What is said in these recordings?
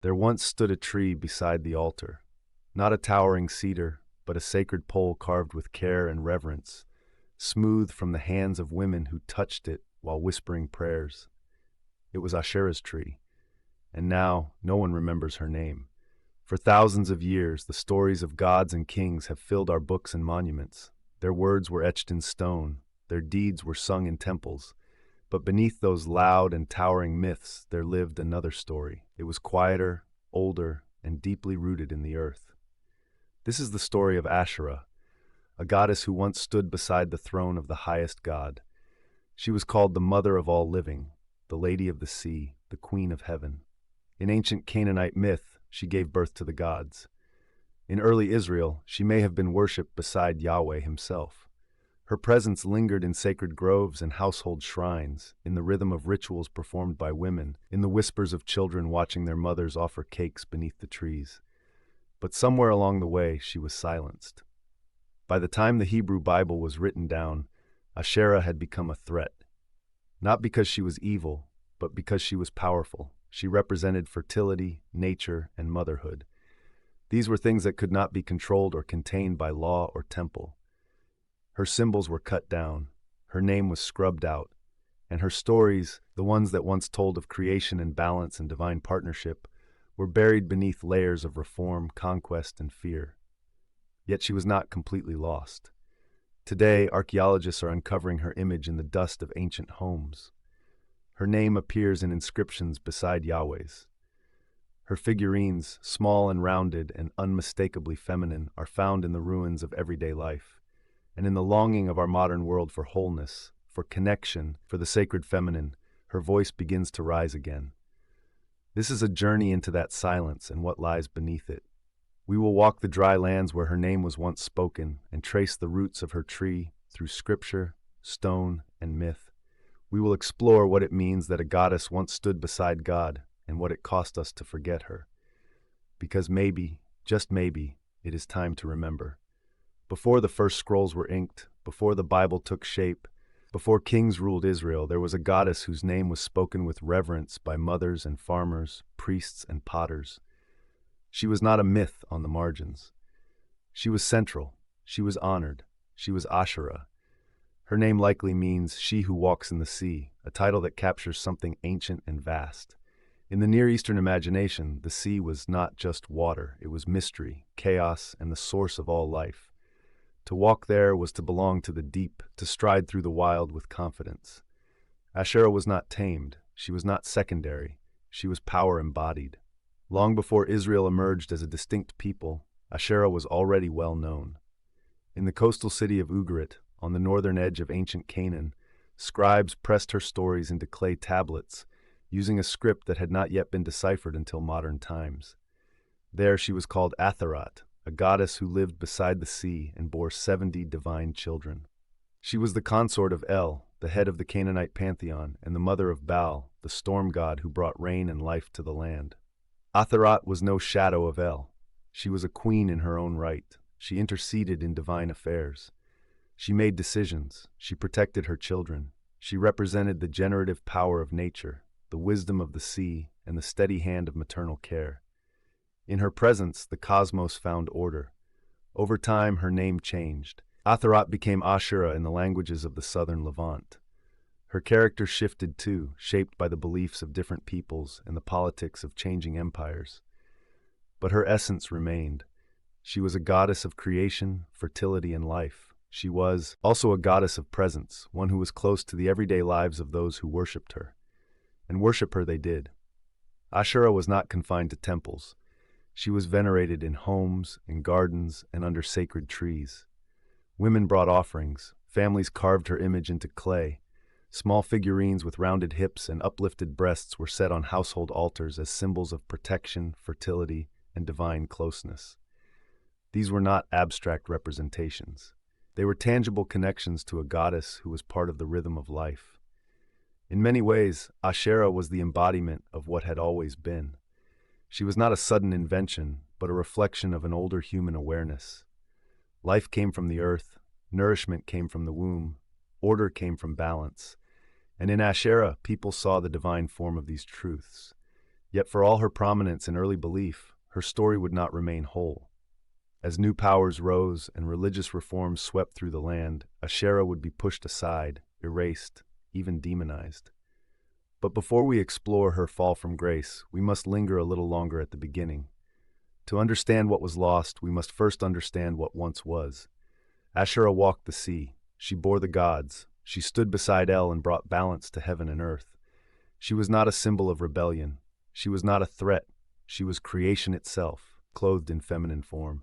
There once stood a tree beside the altar, not a towering cedar, but a sacred pole carved with care and reverence, smooth from the hands of women who touched it while whispering prayers. It was Asherah's tree, and now no one remembers her name. For thousands of years, the stories of gods and kings have filled our books and monuments. Their words were etched in stone, their deeds were sung in temples. But beneath those loud and towering myths, there lived another story. It was quieter, older, and deeply rooted in the earth. This is the story of Asherah, a goddess who once stood beside the throne of the highest god. She was called the mother of all living, the lady of the sea, the queen of heaven. In ancient Canaanite myth, she gave birth to the gods. In early Israel, she may have been worshipped beside Yahweh himself. Her presence lingered in sacred groves and household shrines, in the rhythm of rituals performed by women, in the whispers of children watching their mothers offer cakes beneath the trees. But somewhere along the way, she was silenced. By the time the Hebrew Bible was written down, Asherah had become a threat. Not because she was evil, but because she was powerful. She represented fertility, nature, and motherhood. These were things that could not be controlled or contained by law or temple. Her symbols were cut down, her name was scrubbed out, and her stories, the ones that once told of creation and balance and divine partnership, were buried beneath layers of reform, conquest, and fear. Yet she was not completely lost. Today, archaeologists are uncovering her image in the dust of ancient homes. Her name appears in inscriptions beside Yahweh's. Her figurines, small and rounded and unmistakably feminine, are found in the ruins of everyday life. And in the longing of our modern world for wholeness, for connection, for the sacred feminine, her voice begins to rise again. This is a journey into that silence and what lies beneath it. We will walk the dry lands where her name was once spoken and trace the roots of her tree through scripture, stone, and myth. We will explore what it means that a goddess once stood beside God and what it cost us to forget her. Because maybe, just maybe, it is time to remember. Before the first scrolls were inked, before the Bible took shape, before kings ruled Israel, there was a goddess whose name was spoken with reverence by mothers and farmers, priests and potters. She was not a myth on the margins. She was central. She was honored. She was Asherah. Her name likely means she who walks in the sea, a title that captures something ancient and vast. In the Near Eastern imagination, the sea was not just water, it was mystery, chaos, and the source of all life. To walk there was to belong to the deep, to stride through the wild with confidence. Asherah was not tamed, she was not secondary, she was power embodied. Long before Israel emerged as a distinct people, Asherah was already well known. In the coastal city of Ugarit, on the northern edge of ancient Canaan, scribes pressed her stories into clay tablets, using a script that had not yet been deciphered until modern times. There she was called Athirat, a goddess who lived beside the sea and bore 70 divine children. She was the consort of El, the head of the Canaanite pantheon, and the mother of Baal, the storm god who brought rain and life to the land. Athirat was no shadow of El. She was a queen in her own right. She interceded in divine affairs. She made decisions. She protected her children. She represented the generative power of nature, the wisdom of the sea, and the steady hand of maternal care. In her presence, the cosmos found order. Over time, her name changed. Athirat became Asherah in the languages of the southern Levant. Her character shifted too, shaped by the beliefs of different peoples and the politics of changing empires. But her essence remained. She was a goddess of creation, fertility, and life. She was also a goddess of presence, one who was close to the everyday lives of those who worshipped her. And worship her they did. Asherah was not confined to temples. She was venerated in homes, in gardens, and under sacred trees. Women brought offerings. Families carved her image into clay. Small figurines with rounded hips and uplifted breasts were set on household altars as symbols of protection, fertility, and divine closeness. These were not abstract representations. They were tangible connections to a goddess who was part of the rhythm of life. In many ways, Asherah was the embodiment of what had always been. She was not a sudden invention, but a reflection of an older human awareness. Life came from the earth, nourishment came from the womb, order came from balance. And in Asherah, people saw the divine form of these truths. Yet for all her prominence in early belief, her story would not remain whole. As new powers rose and religious reforms swept through the land, Asherah would be pushed aside, erased, even demonized. But before we explore her fall from grace, we must linger a little longer at the beginning. To understand what was lost, we must first understand what once was. Asherah walked the sea. She bore the gods. She stood beside El and brought balance to heaven and earth. She was not a symbol of rebellion. She was not a threat. She was creation itself, clothed in feminine form.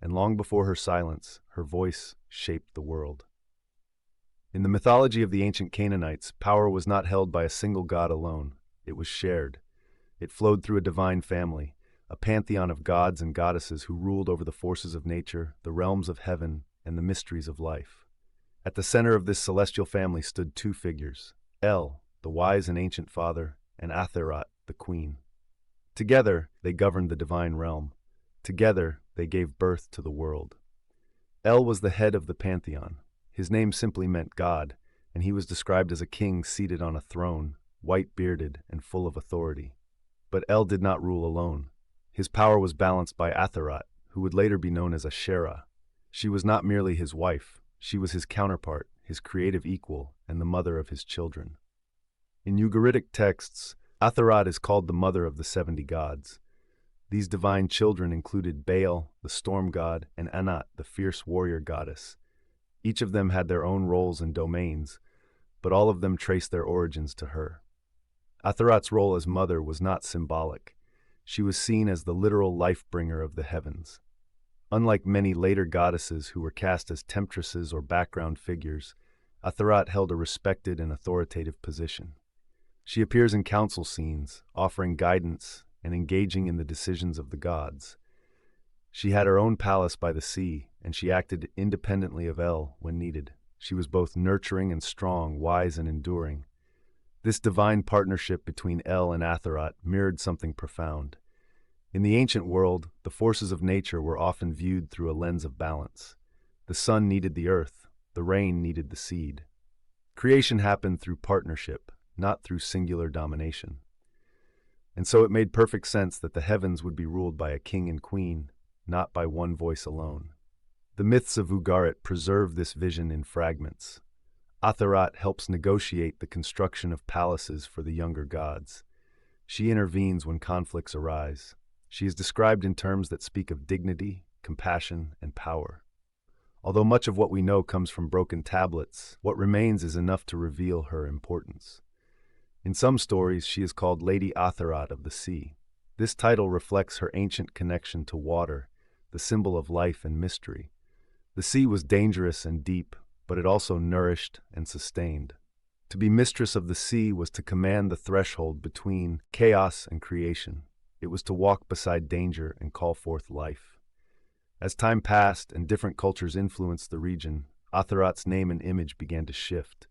And long before her silence, her voice shaped the world. In the mythology of the ancient Canaanites, power was not held by a single god alone. It was shared. It flowed through a divine family, a pantheon of gods and goddesses who ruled over the forces of nature, the realms of heaven, and the mysteries of life. At the center of this celestial family stood two figures, El, the wise and ancient father, and Athirat, the queen. Together, they governed the divine realm. Together, they gave birth to the world. El was the head of the pantheon. His name simply meant God, and he was described as a king seated on a throne, white-bearded and full of authority. But El did not rule alone. His power was balanced by Athirat, who would later be known as Asherah. She was not merely his wife, she was his counterpart, his creative equal, and the mother of his children. In Ugaritic texts, Athirat is called the mother of the 70 gods. These divine children included Baal, the storm god, and Anat, the fierce warrior goddess. Each of them had their own roles and domains, but all of them traced their origins to her. Athirat's role as mother was not symbolic. She was seen as the literal life-bringer of the heavens. Unlike many later goddesses who were cast as temptresses or background figures, Athirat held a respected and authoritative position. She appears in council scenes, offering guidance and engaging in the decisions of the gods. She had her own palace by the sea, and she acted independently of El when needed. She was both nurturing and strong, wise and enduring. This divine partnership between El and Athirat mirrored something profound. In the ancient world, the forces of nature were often viewed through a lens of balance. The sun needed the earth, the rain needed the seed. Creation happened through partnership, not through singular domination. And so it made perfect sense that the heavens would be ruled by a king and queen, not by one voice alone. The myths of Ugarit preserve this vision in fragments. Athirat helps negotiate the construction of palaces for the younger gods. She intervenes when conflicts arise. She is described in terms that speak of dignity, compassion, and power. Although much of what we know comes from broken tablets, what remains is enough to reveal her importance. In some stories, she is called Lady Athirat of the Sea. This title reflects her ancient connection to water, the symbol of life and mystery. The sea was dangerous and deep, but it also nourished and sustained. To be mistress of the sea was to command the threshold between chaos and creation. It was to walk beside danger and call forth life. As time passed and different cultures influenced the region, Athirat's name and image began to shift.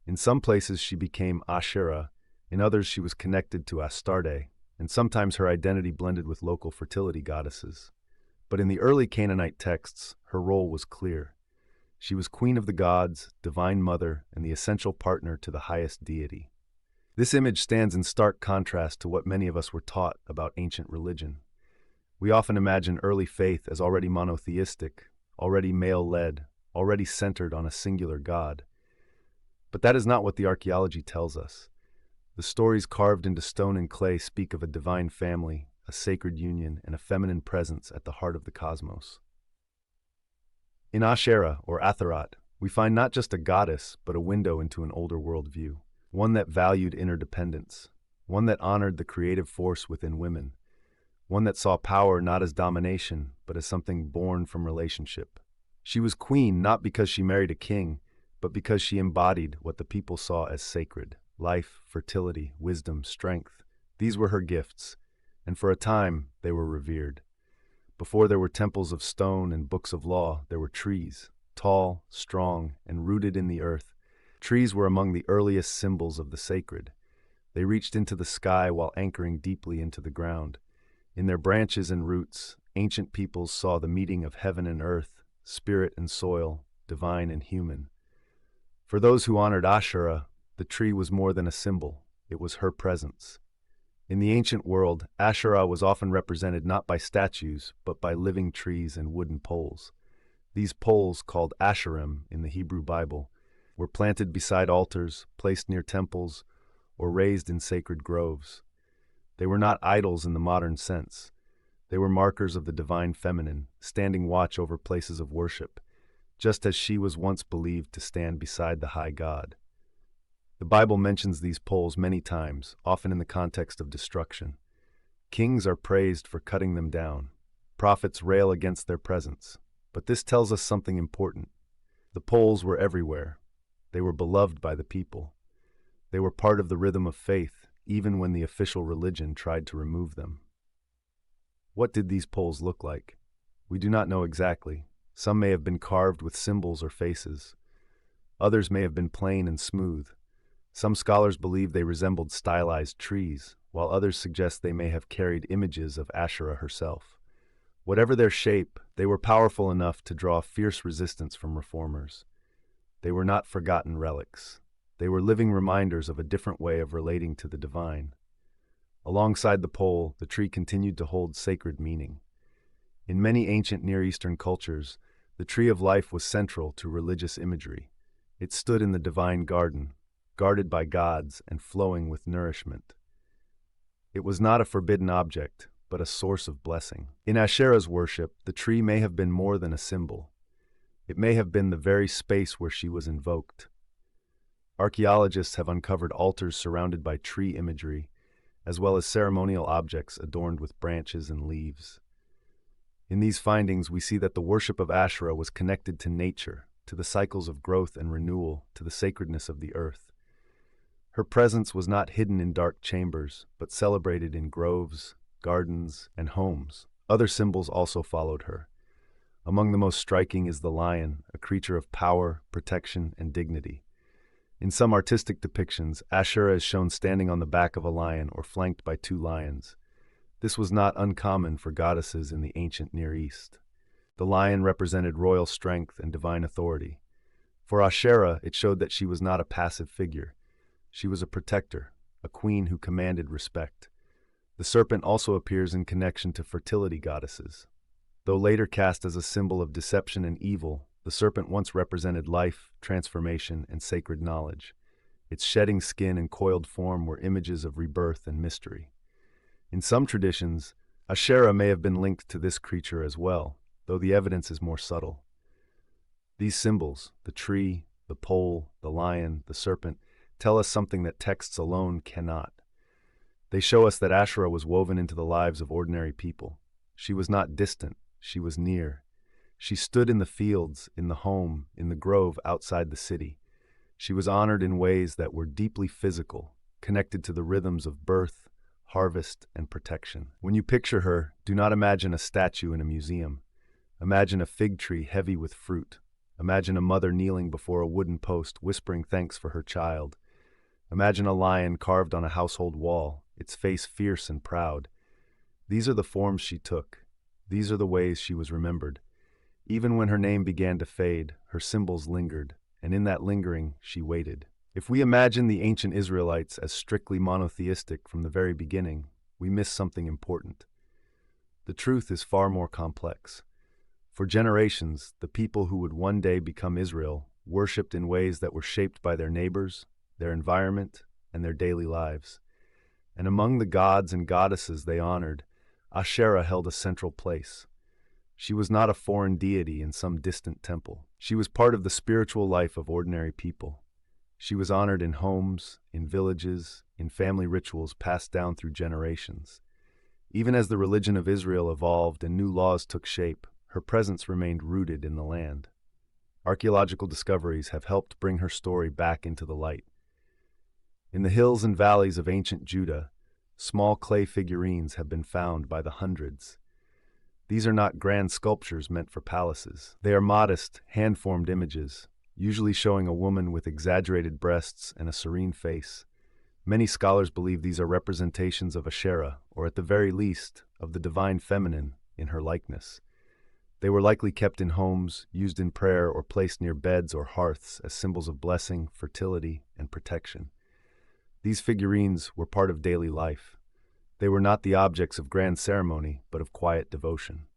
In some places she became Asherah, in others she was connected to Astarte, and sometimes her identity blended with local fertility goddesses. But in the early Canaanite texts, her role was clear. She was queen of the gods, divine mother, and the essential partner to the highest deity. This image stands in stark contrast to what many of us were taught about ancient religion. We often imagine early faith as already monotheistic, already male-led, already centered on a singular god. But that is not what the archaeology tells us. The stories carved into stone and clay speak of a divine family, a sacred union, and a feminine presence at the heart of the cosmos. In Asherah, or Athirat, we find not just a goddess, but a window into an older worldview, one that valued interdependence, one that honored the creative force within women, one that saw power not as domination, but as something born from relationship. She was queen not because she married a king, but because she embodied what the people saw as sacred: life, fertility, wisdom, strength. These were her gifts, and for a time they were revered. Before there were temples of stone and books of law, there were trees, tall, strong, and rooted in the earth. Trees were among the earliest symbols of the sacred. They reached into the sky while anchoring deeply into the ground. In their branches and roots, ancient peoples saw the meeting of heaven and earth, spirit and soil, divine and human. For those who honored Asherah, the tree was more than a symbol. It was her presence. In the ancient world, Asherah was often represented not by statues, but by living trees and wooden poles. These poles, called Asherim in the Hebrew Bible, were planted beside altars, placed near temples, or raised in sacred groves. They were not idols in the modern sense. They were markers of the divine feminine, standing watch over places of worship, just as she was once believed to stand beside the high God. The Bible mentions these poles many times, often in the context of destruction. Kings are praised for cutting them down. Prophets rail against their presence. But this tells us something important. The poles were everywhere. They were beloved by the people. They were part of the rhythm of faith, even when the official religion tried to remove them. What did these poles look like? We do not know exactly. Some may have been carved with symbols or faces. Others may have been plain and smooth. Some scholars believe they resembled stylized trees, while others suggest they may have carried images of Asherah herself. Whatever their shape, they were powerful enough to draw fierce resistance from reformers. They were not forgotten relics. They were living reminders of a different way of relating to the divine. Alongside the pole, the tree continued to hold sacred meaning. In many ancient Near Eastern cultures, the tree of life was central to religious imagery. It stood in the divine garden, guarded by gods and flowing with nourishment. It was not a forbidden object, but a source of blessing. In Asherah's worship, the tree may have been more than a symbol. It may have been the very space where she was invoked. Archaeologists have uncovered altars surrounded by tree imagery, as well as ceremonial objects adorned with branches and leaves. In these findings, we see that the worship of Asherah was connected to nature, to the cycles of growth and renewal, to the sacredness of the earth. Her presence was not hidden in dark chambers, but celebrated in groves, gardens, and homes. Other symbols also followed her. Among the most striking is the lion, a creature of power, protection, and dignity. In some artistic depictions, Asherah is shown standing on the back of a lion or flanked by two lions. This was not uncommon for goddesses in the ancient Near East. The lion represented royal strength and divine authority. For Asherah, it showed that she was not a passive figure. She was a protector, a queen who commanded respect. The serpent also appears in connection to fertility goddesses. Though later cast as a symbol of deception and evil, the serpent once represented life, transformation, and sacred knowledge. Its shedding skin and coiled form were images of rebirth and mystery. In some traditions, Asherah may have been linked to this creature as well, though the evidence is more subtle. These symbols, the tree, the pole, the lion, the serpent, tell us something that texts alone cannot. They show us that Asherah was woven into the lives of ordinary people. She was not distant, she was near. She stood in the fields, in the home, in the grove outside the city. She was honored in ways that were deeply physical, connected to the rhythms of birth, harvest, and protection. When you picture her, do not imagine a statue in a museum. Imagine a fig tree heavy with fruit. Imagine a mother kneeling before a wooden post, whispering thanks for her child. Imagine a lion carved on a household wall, its face fierce and proud. These are the forms she took. These are the ways she was remembered. Even when her name began to fade, her symbols lingered, and in that lingering, she waited. If we imagine the ancient Israelites as strictly monotheistic from the very beginning, we miss something important. The truth is far more complex. For generations, the people who would one day become Israel worshipped in ways that were shaped by their neighbors, their environment, and their daily lives. And among the gods and goddesses they honored, Asherah held a central place. She was not a foreign deity in some distant temple. She was part of the spiritual life of ordinary people. She was honored in homes, in villages, in family rituals passed down through generations. Even as the religion of Israel evolved and new laws took shape, her presence remained rooted in the land. Archaeological discoveries have helped bring her story back into the light. In the hills and valleys of ancient Judah, small clay figurines have been found by the hundreds. These are not grand sculptures meant for palaces. They are modest, hand-formed images, usually showing a woman with exaggerated breasts and a serene face. Many scholars believe these are representations of Asherah, or at the very least, of the divine feminine in her likeness. They were likely kept in homes, used in prayer, or placed near beds or hearths as symbols of blessing, fertility, and protection. These figurines were part of daily life. They were not the objects of grand ceremony, but of quiet devotion.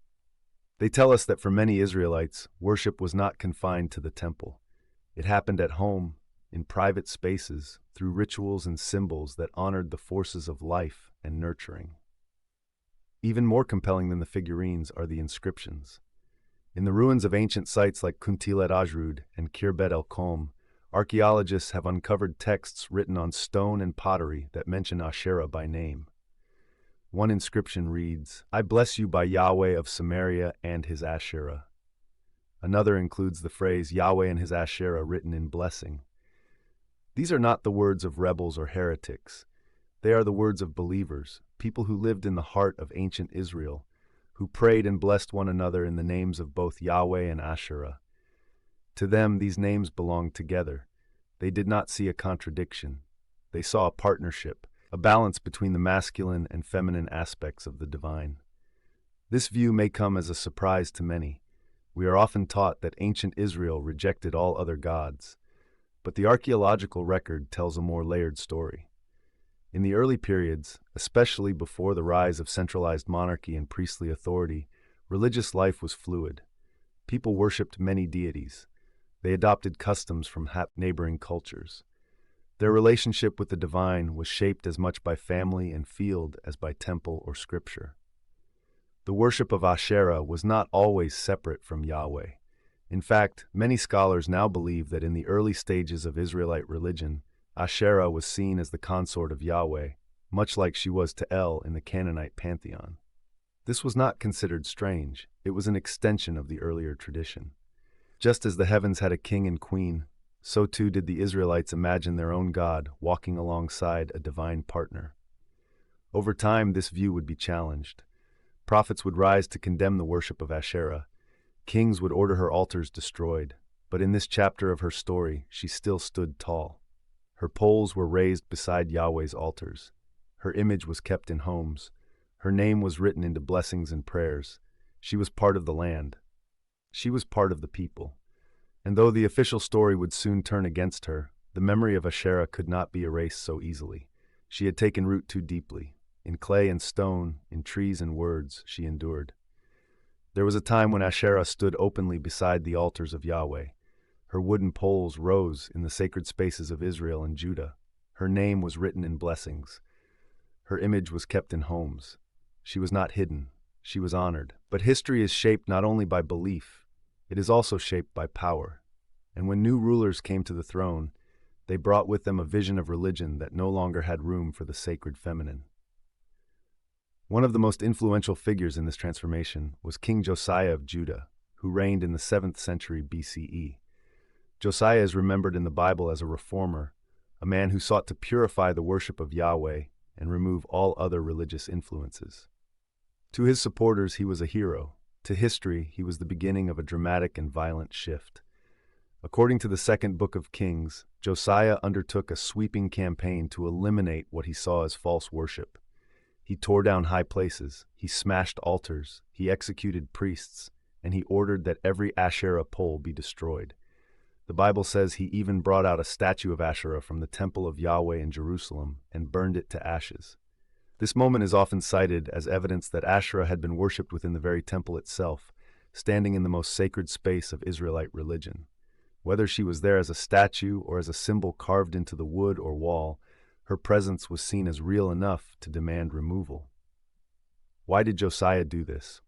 They tell us that for many Israelites, worship was not confined to the temple. It happened at home, in private spaces, through rituals and symbols that honored the forces of life and nurturing. Even more compelling than the figurines are the inscriptions. In the ruins of ancient sites like Kuntilet Ajrud and Khirbet el Kom, archaeologists have uncovered texts written on stone and pottery that mention Asherah by name. One inscription reads, "I bless you by Yahweh of Samaria and his Asherah." Another includes the phrase Yahweh and his Asherah written in blessing. These are not the words of rebels or heretics. They are the words of believers, people who lived in the heart of ancient Israel, who prayed and blessed one another in the names of both Yahweh and Asherah. To them, these names belonged together. They did not see a contradiction. They saw a partnership, a balance between the masculine and feminine aspects of the divine. This view may come as a surprise to many. We are often taught that ancient Israel rejected all other gods, but the archaeological record tells a more layered story. In the early periods, especially before the rise of centralized monarchy and priestly authority, religious life was fluid. People worshipped many deities. They adopted customs from neighboring cultures. Their relationship with the divine was shaped as much by family and field as by temple or scripture. The worship of Asherah was not always separate from Yahweh. In fact, many scholars now believe that in the early stages of Israelite religion, Asherah was seen as the consort of Yahweh, much like she was to El in the Canaanite pantheon. This was not considered strange. It was an extension of the earlier tradition. Just as the heavens had a king and queen, so too did the Israelites imagine their own God walking alongside a divine partner. Over time, this view would be challenged. Prophets would rise to condemn the worship of Asherah. Kings would order her altars destroyed. But in this chapter of her story, she still stood tall. Her poles were raised beside Yahweh's altars. Her image was kept in homes. Her name was written into blessings and prayers. She was part of the land. She was part of the people. And though the official story would soon turn against her, the memory of Asherah could not be erased so easily. She had taken root too deeply. In clay and stone, in trees and words, she endured. There was a time when Asherah stood openly beside the altars of Yahweh. Her wooden poles rose in the sacred spaces of Israel and Judah. Her name was written in blessings. Her image was kept in homes. She was not hidden. She was honored. But history is shaped not only by belief, it is also shaped by power. And when new rulers came to the throne, they brought with them a vision of religion that no longer had room for the sacred feminine. One of the most influential figures in this transformation was King Josiah of Judah, who reigned in the 7th century BCE. Josiah is remembered in the Bible as a reformer, a man who sought to purify the worship of Yahweh and remove all other religious influences. To his supporters, he was a hero. To history, he was the beginning of a dramatic and violent shift. According to the 2nd book of Kings, Josiah undertook a sweeping campaign to eliminate what he saw as false worship. He tore down high places, he smashed altars, he executed priests, and he ordered that every Asherah pole be destroyed. The Bible says he even brought out a statue of Asherah from the temple of Yahweh in Jerusalem and burned it to ashes. This moment is often cited as evidence that Asherah had been worshipped within the very temple itself, standing in the most sacred space of Israelite religion. Whether she was there as a statue or as a symbol carved into the wood or wall, her presence was seen as real enough to demand removal. Why did Josiah do this?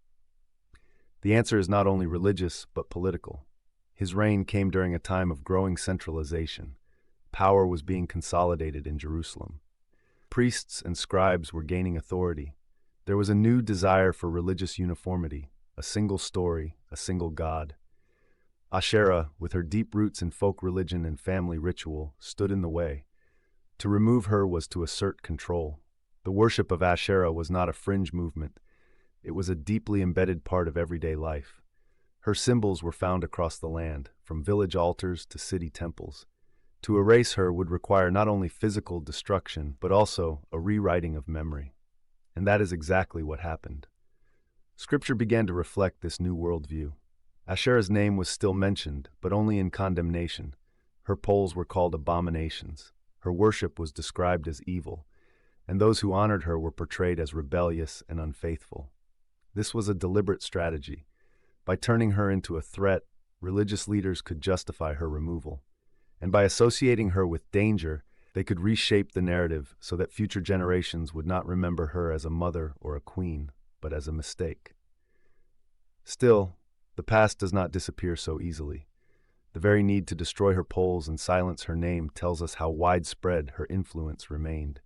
The answer is not only religious, but political. His reign came during a time of growing centralization. Power was being consolidated in Jerusalem. Priests and scribes were gaining authority. There was a new desire for religious uniformity, a single story, a single God. Asherah, with her deep roots in folk religion and family ritual, stood in the way. To remove her was to assert control. The worship of Asherah was not a fringe movement. It was a deeply embedded part of everyday life. Her symbols were found across the land, from village altars to city temples. To erase her would require not only physical destruction, but also a rewriting of memory. And that is exactly what happened. Scripture began to reflect this new worldview. Asherah's name was still mentioned, but only in condemnation. Her poles were called abominations. Her worship was described as evil, and those who honored her were portrayed as rebellious and unfaithful. This was a deliberate strategy. By turning her into a threat, religious leaders could justify her removal. And by associating her with danger, they could reshape the narrative so that future generations would not remember her as a mother or a queen, but as a mistake. Still, the past does not disappear so easily. The very need to destroy her poles and silence her name tells us how widespread her influence remained.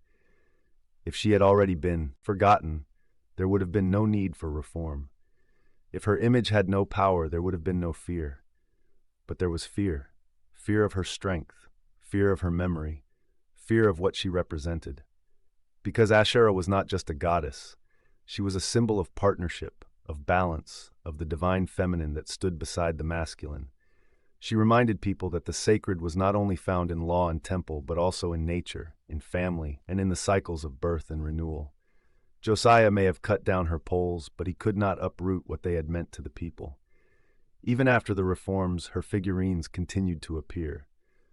If she had already been forgotten, there would have been no need for reform. If her image had no power, there would have been no fear. But there was fear. Fear of her strength, fear of her memory, fear of what she represented. Because Asherah was not just a goddess, she was a symbol of partnership, of balance, of the divine feminine that stood beside the masculine. She reminded people that the sacred was not only found in law and temple, but also in nature, in family, and in the cycles of birth and renewal. Josiah may have cut down her poles, but he could not uproot what they had meant to the people. Even after the reforms, her figurines continued to appear.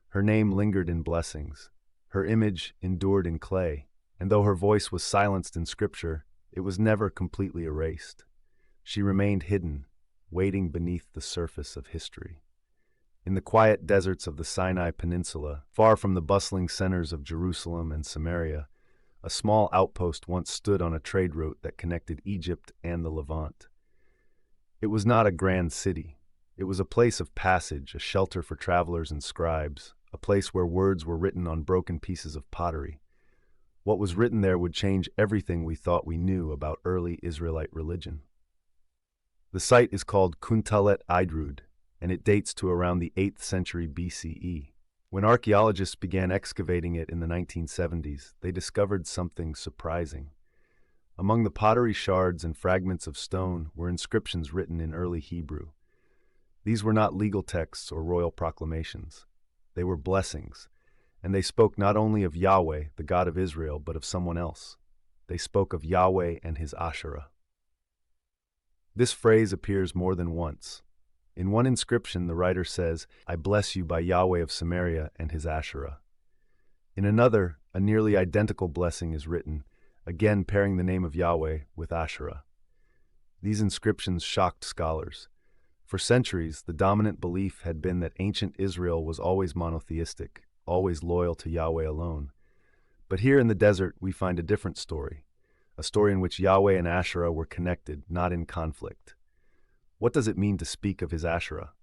Her name lingered in blessings. Her image endured in clay, and though her voice was silenced in scripture, it was never completely erased. She remained hidden, waiting beneath the surface of history. In the quiet deserts of the Sinai Peninsula, far from the bustling centers of Jerusalem and Samaria, a small outpost once stood on a trade route that connected Egypt and the Levant. It was not a grand city. It was a place of passage, a shelter for travelers and scribes, a place where words were written on broken pieces of pottery. What was written there would change everything we thought we knew about early Israelite religion. The site is called Kuntalet Idrud, and it dates to around the 8th century BCE. When archaeologists began excavating it in the 1970s, they discovered something surprising. Among the pottery shards and fragments of stone were inscriptions written in early Hebrew. These were not legal texts or royal proclamations. They were blessings, and they spoke not only of Yahweh, the God of Israel, but of someone else. They spoke of Yahweh and his Asherah. This phrase appears more than once. In one inscription, the writer says, "I bless you by Yahweh of Samaria and his Asherah." In another, a nearly identical blessing is written, again pairing the name of Yahweh with Asherah. These inscriptions shocked scholars. For centuries, the dominant belief had been that ancient Israel was always monotheistic, always loyal to Yahweh alone. But here in the desert, we find a different story, a story in which Yahweh and Asherah were connected, not in conflict. What does it mean to speak of his Asherah?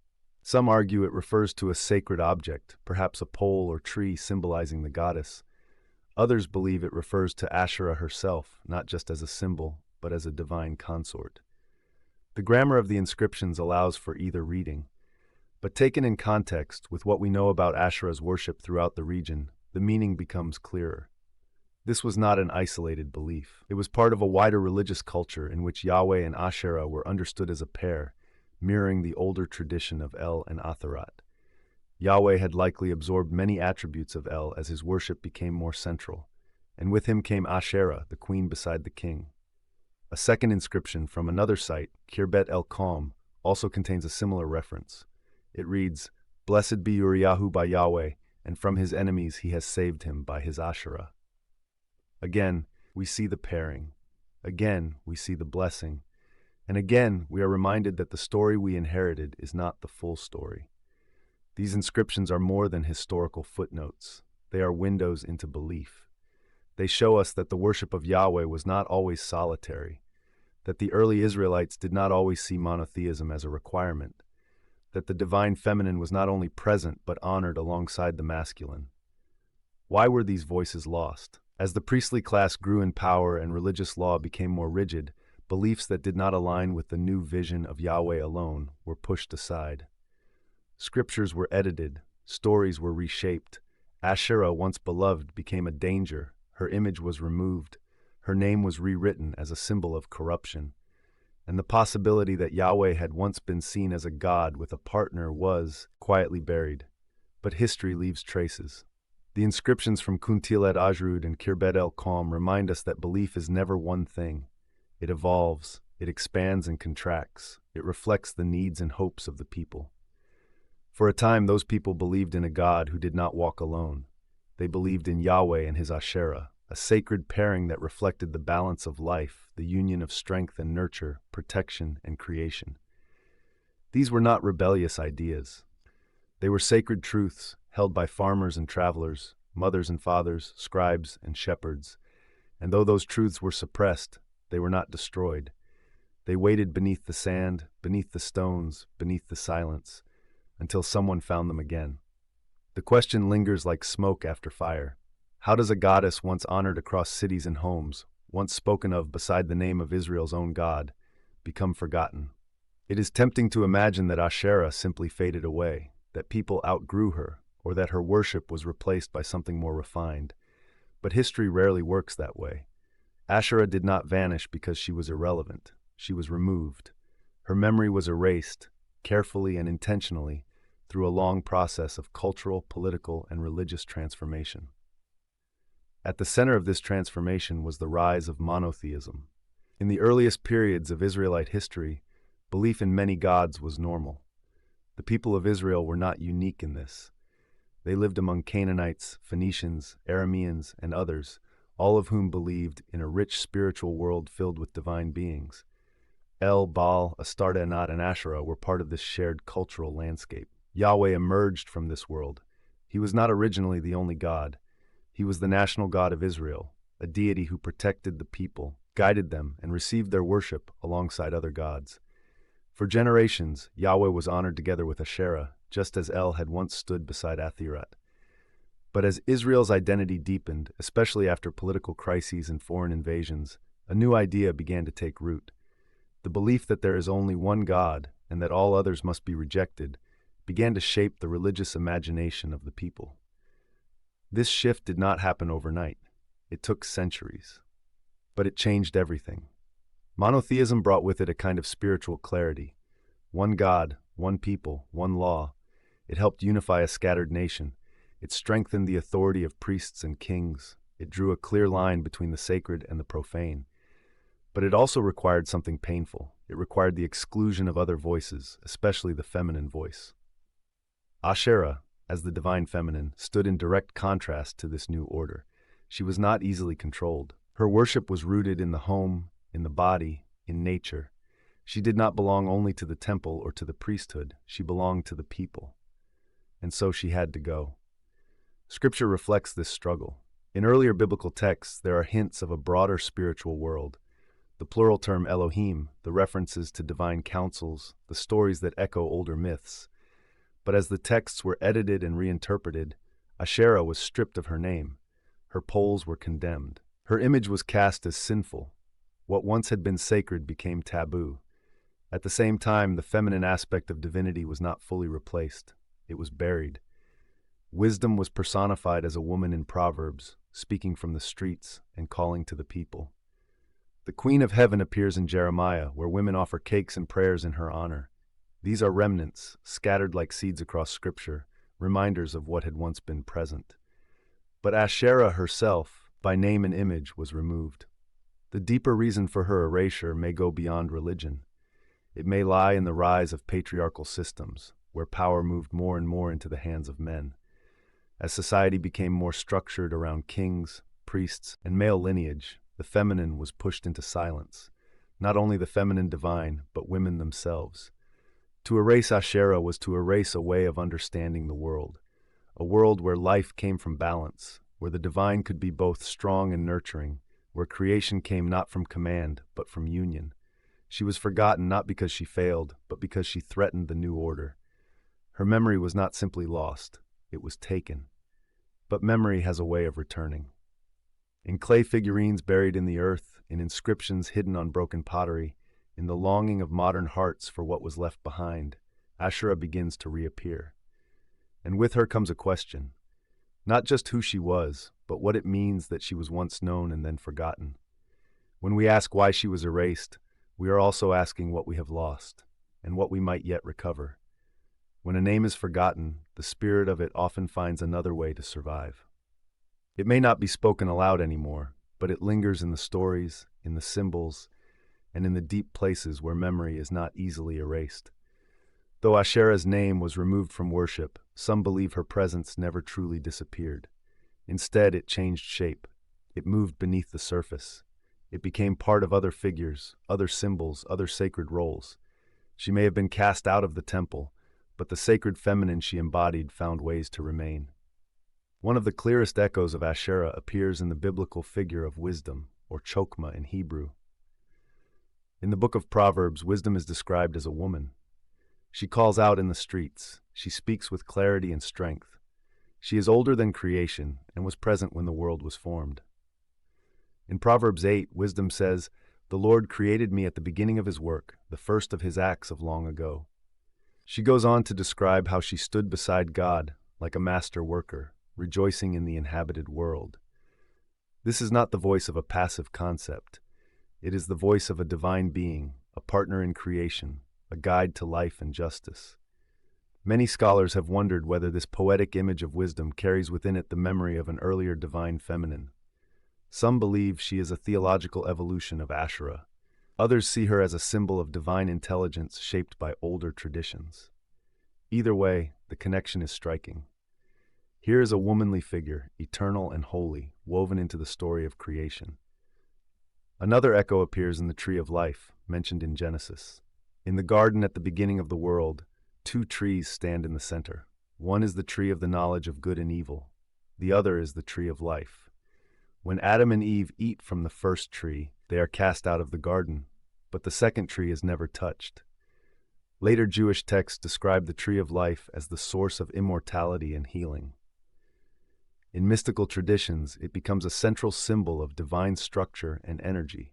Some argue it refers to a sacred object, perhaps a pole or tree symbolizing the goddess. Others believe it refers to Asherah herself, not just as a symbol, but as a divine consort. The grammar of the inscriptions allows for either reading, but taken in context with what we know about Asherah's worship throughout the region, the meaning becomes clearer. This was not an isolated belief. It was part of a wider religious culture in which Yahweh and Asherah were understood as a pair, mirroring the older tradition of El and Athirat. Yahweh had likely absorbed many attributes of El as his worship became more central, and with him came Asherah, the queen beside the king. A second inscription from another site, Khirbet el-Qom, also contains a similar reference. It reads, "Blessed be Uriyahu by Yahweh, and from his enemies he has saved him by his Asherah." Again, we see the pairing. Again, we see the blessing. And again, we are reminded that the story we inherited is not the full story. These inscriptions are more than historical footnotes. They are windows into belief. They show us that the worship of Yahweh was not always solitary, that the early Israelites did not always see monotheism as a requirement, that the divine feminine was not only present but honored alongside the masculine. Why were these voices lost? As the priestly class grew in power and religious law became more rigid, beliefs that did not align with the new vision of Yahweh alone were pushed aside. Scriptures were edited, stories were reshaped. Asherah, once beloved, became a danger. Her image was removed. Her name was rewritten as a symbol of corruption. And the possibility that Yahweh had once been seen as a god with a partner was quietly buried. But history leaves traces. The inscriptions from Kuntilet Ajrud and Khirbet el-Qom remind us that belief is never one thing. It evolves, it expands and contracts. It reflects the needs and hopes of the people. For a time, those people believed in a God who did not walk alone. They believed in Yahweh and his Asherah, a sacred pairing that reflected the balance of life, the union of strength and nurture, protection and creation. These were not rebellious ideas. They were sacred truths held by farmers and travelers, mothers and fathers, scribes and shepherds. And though those truths were suppressed, they were not destroyed. They waited beneath the sand, beneath the stones, beneath the silence, until someone found them again. The question lingers like smoke after fire. How does a goddess once honored across cities and homes, once spoken of beside the name of Israel's own God, become forgotten? It is tempting to imagine that Asherah simply faded away, that people outgrew her, or that her worship was replaced by something more refined. But history rarely works that way. Asherah did not vanish because she was irrelevant. She was removed. Her memory was erased, carefully and intentionally, through a long process of cultural, political, and religious transformation. At the center of this transformation was the rise of monotheism. In the earliest periods of Israelite history, belief in many gods was normal. The people of Israel were not unique in this. They lived among Canaanites, Phoenicians, Arameans, and others, all of whom believed in a rich spiritual world filled with divine beings. El, Baal, Astartes, and Asherah were part of this shared cultural landscape. Yahweh emerged from this world. He was not originally the only God. He was the national God of Israel, a deity who protected the people, guided them, and received their worship alongside other gods. For generations, Yahweh was honored together with Asherah, just as El had once stood beside Athirat. But as Israel's identity deepened, especially after political crises and foreign invasions, a new idea began to take root. The belief that there is only one God and that all others must be rejected began to shape the religious imagination of the people. This shift did not happen overnight. It took centuries. But it changed everything. Monotheism brought with it a kind of spiritual clarity. One God, one people, one law. It helped unify a scattered nation. It strengthened the authority of priests and kings. It drew a clear line between the sacred and the profane. But it also required something painful. It required the exclusion of other voices, especially the feminine voice. Asherah, as the divine feminine, stood in direct contrast to this new order. She was not easily controlled. Her worship was rooted in the home, in the body, in nature. She did not belong only to the temple or to the priesthood. She belonged to the people. And so she had to go. Scripture reflects this struggle. In earlier biblical texts, there are hints of a broader spiritual world. The plural term Elohim, the references to divine councils, the stories that echo older myths. But as the texts were edited and reinterpreted, Asherah was stripped of her name. Her poles were condemned. Her image was cast as sinful. What once had been sacred became taboo. At the same time, the feminine aspect of divinity was not fully replaced. It was buried. Wisdom was personified as a woman in Proverbs, speaking from the streets and calling to the people. The Queen of Heaven appears in Jeremiah, where women offer cakes and prayers in her honor. These are remnants, scattered like seeds across Scripture, reminders of what had once been present. But Asherah herself, by name and image, was removed. The deeper reason for her erasure may go beyond religion. It may lie in the rise of patriarchal systems, where power moved more and more into the hands of men. As society became more structured around kings, priests, and male lineage, the feminine was pushed into silence. Not only the feminine divine, but women themselves. To erase Asherah was to erase a way of understanding the world, a world where life came from balance, where the divine could be both strong and nurturing, where creation came not from command, but from union. She was forgotten not because she failed, but because she threatened the new order. Her memory was not simply lost, it was taken. But memory has a way of returning. In clay figurines buried in the earth, in inscriptions hidden on broken pottery, in the longing of modern hearts for what was left behind, Asherah begins to reappear. And with her comes a question. Not just who she was, but what it means that she was once known and then forgotten. When we ask why she was erased, we are also asking what we have lost, and what we might yet recover. When a name is forgotten, the spirit of it often finds another way to survive. It may not be spoken aloud anymore, but it lingers in the stories, in the symbols, and in the deep places where memory is not easily erased. Though Asherah's name was removed from worship, some believe her presence never truly disappeared. Instead, it changed shape. It moved beneath the surface. It became part of other figures, other symbols, other sacred roles. She may have been cast out of the temple, but the sacred feminine she embodied found ways to remain. One of the clearest echoes of Asherah appears in the biblical figure of wisdom, or chokmah in Hebrew. In the book of Proverbs, wisdom is described as a woman. She calls out in the streets. She speaks with clarity and strength. She is older than creation and was present when the world was formed. In Proverbs 8, wisdom says, "The Lord created me at the beginning of his work, the first of his acts of long ago." She goes on to describe how she stood beside God, like a master worker, rejoicing in the inhabited world. This is not the voice of a passive concept. It is the voice of a divine being, a partner in creation, a guide to life and justice. Many scholars have wondered whether this poetic image of wisdom carries within it the memory of an earlier divine feminine. Some believe she is a theological evolution of Asherah. Others see her as a symbol of divine intelligence shaped by older traditions. Either way, the connection is striking. Here is a womanly figure, eternal and holy, woven into the story of creation. Another echo appears in the tree of life, mentioned in Genesis. In the garden at the beginning of the world, two trees stand in the center. One is the tree of the knowledge of good and evil. The other is the tree of life. When Adam and Eve eat from the first tree, they are cast out of the garden, but the second tree is never touched. Later Jewish texts describe the tree of life as the source of immortality and healing. In mystical traditions, it becomes a central symbol of divine structure and energy.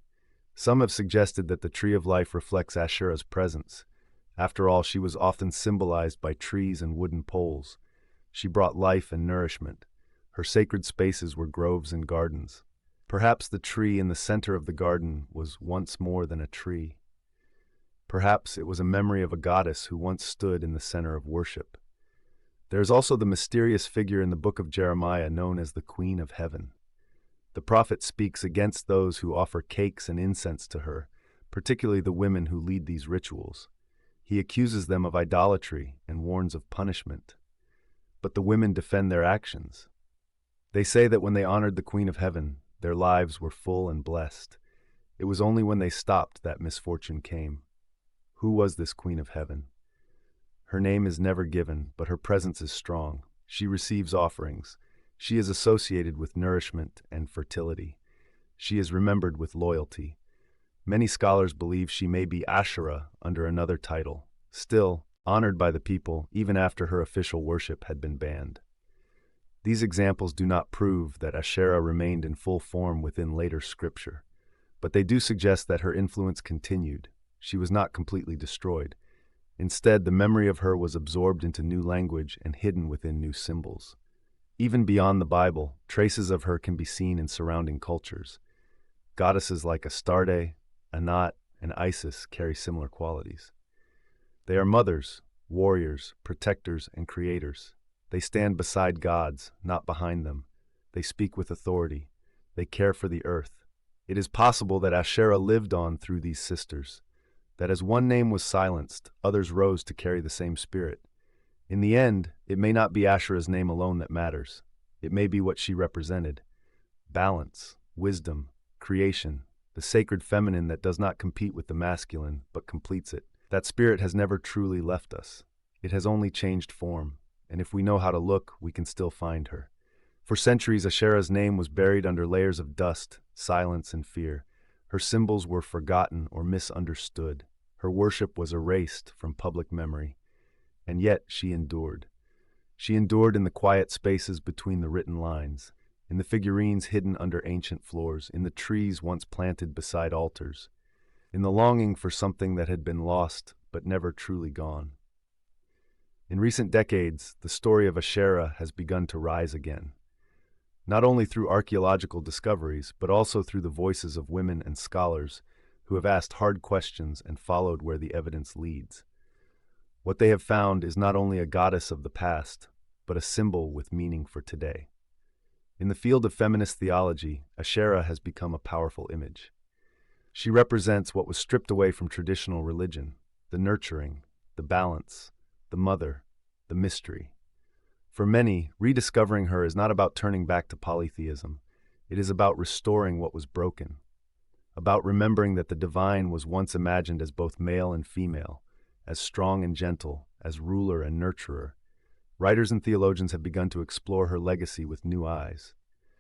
Some have suggested that the tree of life reflects Asherah's presence. After all, she was often symbolized by trees and wooden poles. She brought life and nourishment. Her sacred spaces were groves and gardens. Perhaps the tree in the center of the garden was once more than a tree. Perhaps it was a memory of a goddess who once stood in the center of worship. There is also the mysterious figure in the book of Jeremiah known as the Queen of Heaven. The prophet speaks against those who offer cakes and incense to her, particularly the women who lead these rituals. He accuses them of idolatry and warns of punishment. But the women defend their actions. They say that when they honored the Queen of Heaven, their lives were full and blessed. It was only when they stopped that misfortune came. Who was this Queen of Heaven? Her name is never given, but her presence is strong. She receives offerings. She is associated with nourishment and fertility. She is remembered with loyalty. Many scholars believe she may be Asherah under another title, still honored by the people even after her official worship had been banned. These examples do not prove that Asherah remained in full form within later scripture, but they do suggest that her influence continued. She was not completely destroyed. Instead, the memory of her was absorbed into new language and hidden within new symbols. Even beyond the Bible, traces of her can be seen in surrounding cultures. Goddesses like Astarte, Anat, and Isis carry similar qualities. They are mothers, warriors, protectors, and creators. They stand beside gods, not behind them. They speak with authority. They care for the earth. It is possible that Asherah lived on through these sisters, that as one name was silenced, others rose to carry the same spirit. In the end, it may not be Asherah's name alone that matters. It may be what she represented. Balance, wisdom, creation, the sacred feminine that does not compete with the masculine, but completes it. That spirit has never truly left us. It has only changed form, and if we know how to look, we can still find her. For centuries, Asherah's name was buried under layers of dust, silence, and fear. Her symbols were forgotten or misunderstood. Her worship was erased from public memory. And yet she endured. She endured in the quiet spaces between the written lines, in the figurines hidden under ancient floors, in the trees once planted beside altars, in the longing for something that had been lost but never truly gone. In recent decades, the story of Asherah has begun to rise again, not only through archaeological discoveries, but also through the voices of women and scholars who have asked hard questions and followed where the evidence leads. What they have found is not only a goddess of the past, but a symbol with meaning for today. In the field of feminist theology, Asherah has become a powerful image. She represents what was stripped away from traditional religion: the nurturing, the balance, the mother, the mystery. For many, rediscovering her is not about turning back to polytheism. It is about restoring what was broken, about remembering that the divine was once imagined as both male and female, as strong and gentle, as ruler and nurturer. Writers and theologians have begun to explore her legacy with new eyes.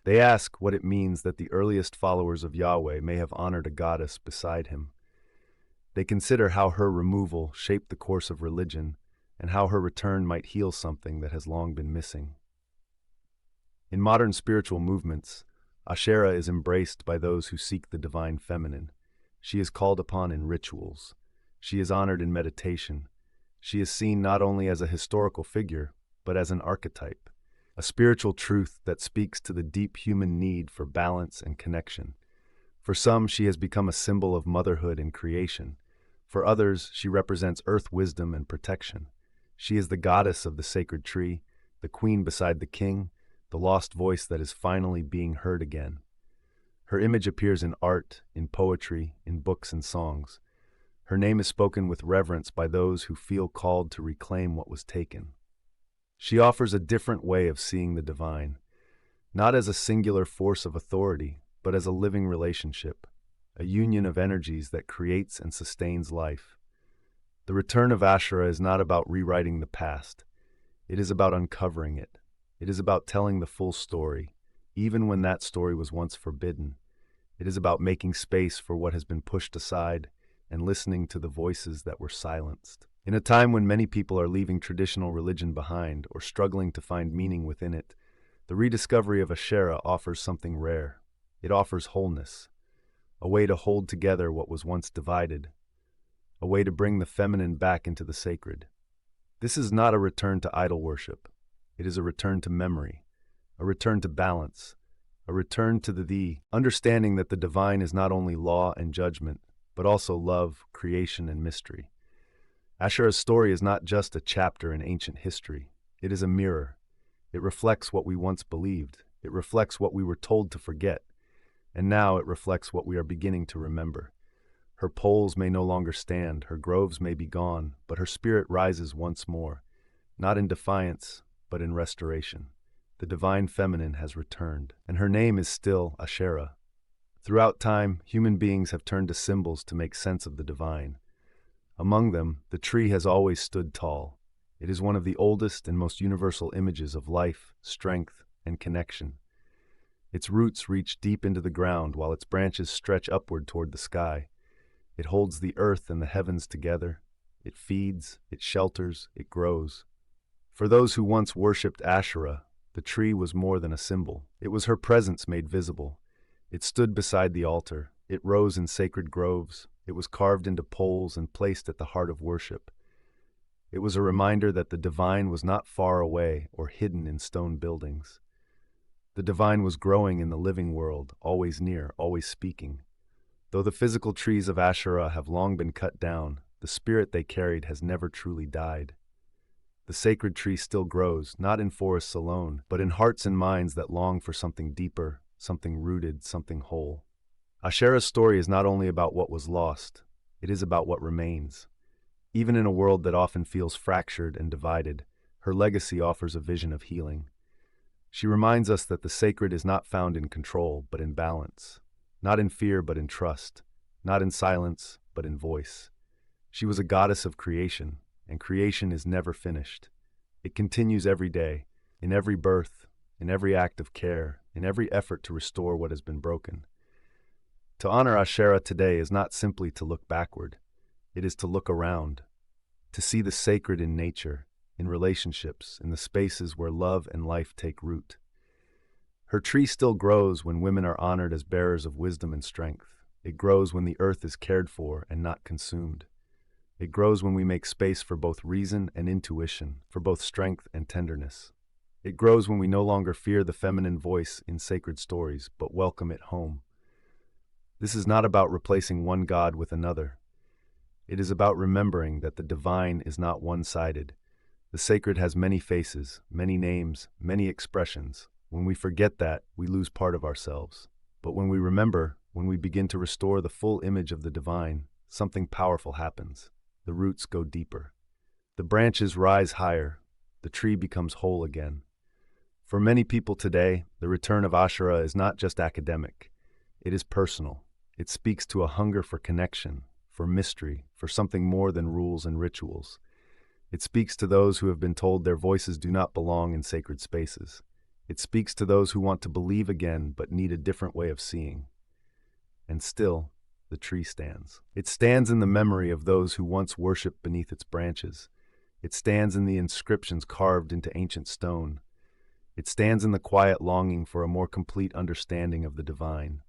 They ask what it means that the earliest followers of Yahweh may have honored a goddess beside him. They consider how her removal shaped the course of religion and how her return might heal something that has long been missing. In modern spiritual movements, Asherah is embraced by those who seek the divine feminine. She is called upon in rituals. She is honored in meditation. She is seen not only as a historical figure, but as an archetype, a spiritual truth that speaks to the deep human need for balance and connection. For some, she has become a symbol of motherhood and creation. For others, she represents earth wisdom and protection. She is the goddess of the sacred tree, the queen beside the king, the lost voice that is finally being heard again. Her image appears in art, in poetry, in books and songs. Her name is spoken with reverence by those who feel called to reclaim what was taken. She offers a different way of seeing the divine, not as a singular force of authority, but as a living relationship, a union of energies that creates and sustains life. The return of Asherah is not about rewriting the past. It is about uncovering it. It is about telling the full story, even when that story was once forbidden. It is about making space for what has been pushed aside and listening to the voices that were silenced. In a time when many people are leaving traditional religion behind or struggling to find meaning within it, the rediscovery of Asherah offers something rare. It offers wholeness, a way to hold together what was once divided, a way to bring the feminine back into the sacred. This is not a return to idol worship. It is a return to memory, a return to balance, a return to the understanding that the divine is not only law and judgment, but also love, creation, and mystery. Asherah's story is not just a chapter in ancient history. It is a mirror. It reflects what we once believed. It reflects what we were told to forget. And now it reflects what we are beginning to remember. Her poles may no longer stand, her groves may be gone, but her spirit rises once more, not in defiance, but in restoration. The divine feminine has returned, and her name is still Asherah. Throughout time, human beings have turned to symbols to make sense of the divine. Among them, the tree has always stood tall. It is one of the oldest and most universal images of life, strength, and connection. Its roots reach deep into the ground while its branches stretch upward toward the sky. It holds the earth and the heavens together. It feeds, it shelters, it grows. For those who once worshipped Asherah, the tree was more than a symbol. It was her presence made visible. It stood beside the altar. It rose in sacred groves. It was carved into poles and placed at the heart of worship. It was a reminder that the divine was not far away or hidden in stone buildings. The divine was growing in the living world, always near, always speaking. Though the physical trees of Asherah have long been cut down, the spirit they carried has never truly died. The sacred tree still grows, not in forests alone, but in hearts and minds that long for something deeper, something rooted, something whole. Asherah's story is not only about what was lost, it is about what remains. Even in a world that often feels fractured and divided, her legacy offers a vision of healing. She reminds us that the sacred is not found in control, but in balance, not in fear, but in trust, not in silence, but in voice. She was a goddess of creation, and creation is never finished. It continues every day, in every birth, in every act of care, in every effort to restore what has been broken. To honor Asherah today is not simply to look backward. It is to look around, to see the sacred in nature, in relationships, in the spaces where love and life take root. Her tree still grows when women are honored as bearers of wisdom and strength. It grows when the earth is cared for and not consumed. It grows when we make space for both reason and intuition, for both strength and tenderness. It grows when we no longer fear the feminine voice in sacred stories, but welcome it home. This is not about replacing one god with another. It is about remembering that the divine is not one-sided. The sacred has many faces, many names, many expressions. When we forget that, we lose part of ourselves. But when we remember, when we begin to restore the full image of the divine, something powerful happens. The roots go deeper. The branches rise higher. The tree becomes whole again. For many people today, the return of Asherah is not just academic. It is personal. It speaks to a hunger for connection, for mystery, for something more than rules and rituals. It speaks to those who have been told their voices do not belong in sacred spaces. It speaks to those who want to believe again but need a different way of seeing. And still, the tree stands. It stands in the memory of those who once worshipped beneath its branches. It stands in the inscriptions carved into ancient stone. It stands in the quiet longing for a more complete understanding of the divine.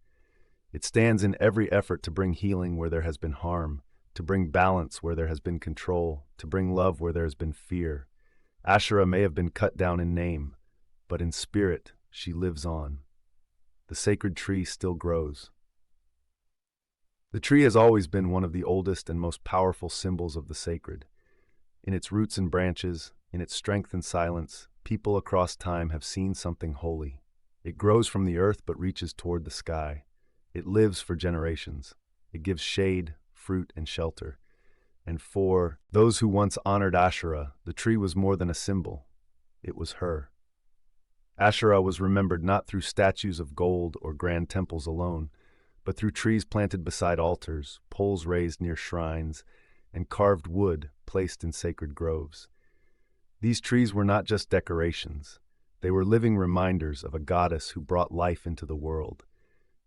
It stands in every effort to bring healing where there has been harm, to bring balance where there has been control, to bring love where there has been fear. Asherah may have been cut down in name, but in spirit she lives on. The sacred tree still grows. The tree has always been one of the oldest and most powerful symbols of the sacred. In its roots and branches, in its strength and silence, people across time have seen something holy. It grows from the earth but reaches toward the sky. It lives for generations. It gives shade, fruit, and shelter. And for those who once honored Asherah, the tree was more than a symbol. It was her. Asherah was remembered not through statues of gold or grand temples alone, but through trees planted beside altars, poles raised near shrines, and carved wood placed in sacred groves. These trees were not just decorations. They were living reminders of a goddess who brought life into the world.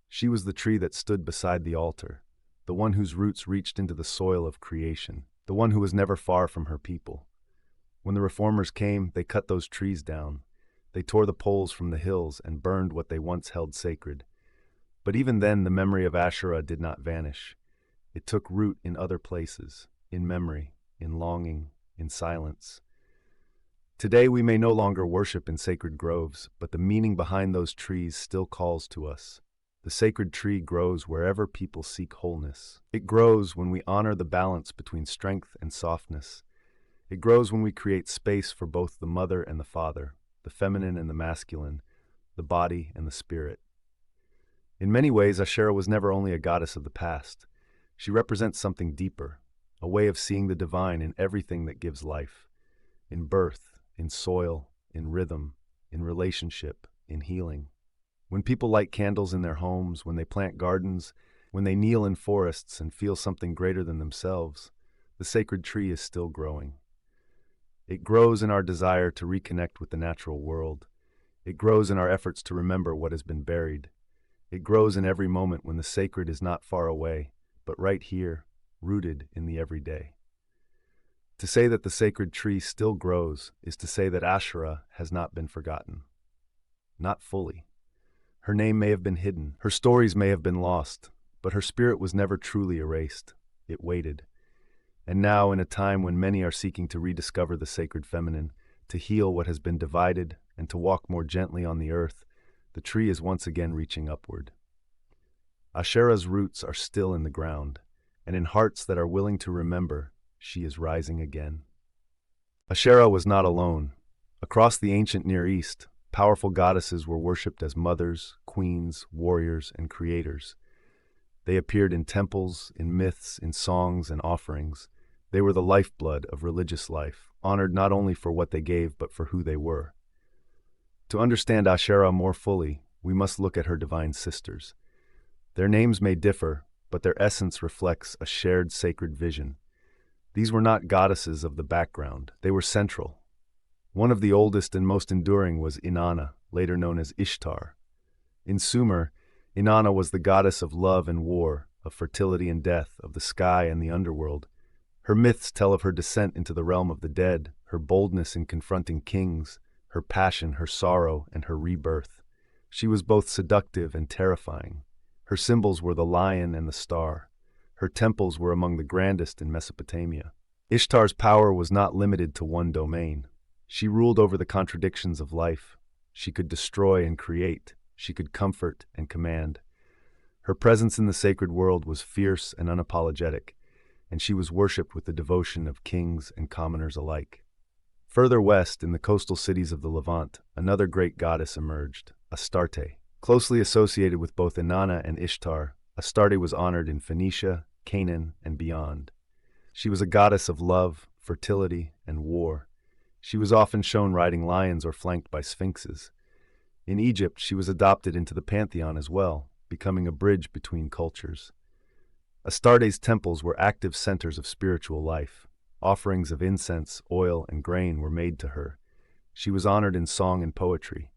She was the tree that stood beside the altar, the one whose roots reached into the soil of creation, the one who was never far from her people. When the reformers came, they cut those trees down. They tore the poles from the hills and burned what they once held sacred. But even then, the memory of Asherah did not vanish. It took root in other places, in memory, in longing, in silence. Today we may no longer worship in sacred groves, but the meaning behind those trees still calls to us. The sacred tree grows wherever people seek wholeness. It grows when we honor the balance between strength and softness. It grows when we create space for both the mother and the father, the feminine and the masculine, the body and the spirit. In many ways, Asherah was never only a goddess of the past. She represents something deeper, a way of seeing the divine in everything that gives life, in birth, in soil, in rhythm, in relationship, in healing. When people light candles in their homes, when they plant gardens, when they kneel in forests and feel something greater than themselves, the sacred tree is still growing. It grows in our desire to reconnect with the natural world. It grows in our efforts to remember what has been buried. It grows in every moment when the sacred is not far away, but right here, rooted in the everyday. To say that the sacred tree still grows is to say that Asherah has not been forgotten. Not fully. Her name may have been hidden, her stories may have been lost, but her spirit was never truly erased. It waited. And now, in a time when many are seeking to rediscover the sacred feminine, to heal what has been divided, and to walk more gently on the earth, the tree is once again reaching upward. Asherah's roots are still in the ground, and in hearts that are willing to remember, she is rising again. Asherah was not alone. Across the ancient Near East, powerful goddesses were worshipped as mothers, queens, warriors, and creators. They appeared in temples, in myths, in songs and offerings. They were the lifeblood of religious life, honored not only for what they gave, but for who they were. To understand Asherah more fully, we must look at her divine sisters. Their names may differ, but their essence reflects a shared sacred vision. These were not goddesses of the background, they were central. One of the oldest and most enduring was Inanna, later known as Ishtar. In Sumer, Inanna was the goddess of love and war, of fertility and death, of the sky and the underworld. Her myths tell of her descent into the realm of the dead, her boldness in confronting kings, her passion, her sorrow, and her rebirth. She was both seductive and terrifying. Her symbols were the lion and the star. Her temples were among the grandest in Mesopotamia. Ishtar's power was not limited to one domain. She ruled over the contradictions of life. She could destroy and create. She could comfort and command. Her presence in the sacred world was fierce and unapologetic, and she was worshipped with the devotion of kings and commoners alike. Further west, in the coastal cities of the Levant, another great goddess emerged, Astarte. Closely associated with both Inanna and Ishtar, Astarte was honored in Phoenicia, Canaan, and beyond. She was a goddess of love, fertility, and war. She was often shown riding lions or flanked by sphinxes. In Egypt, she was adopted into the pantheon as well, becoming a bridge between cultures. Astarte's temples were active centers of spiritual life. Offerings of incense, oil, and grain were made to her. She was honored in song and poetry.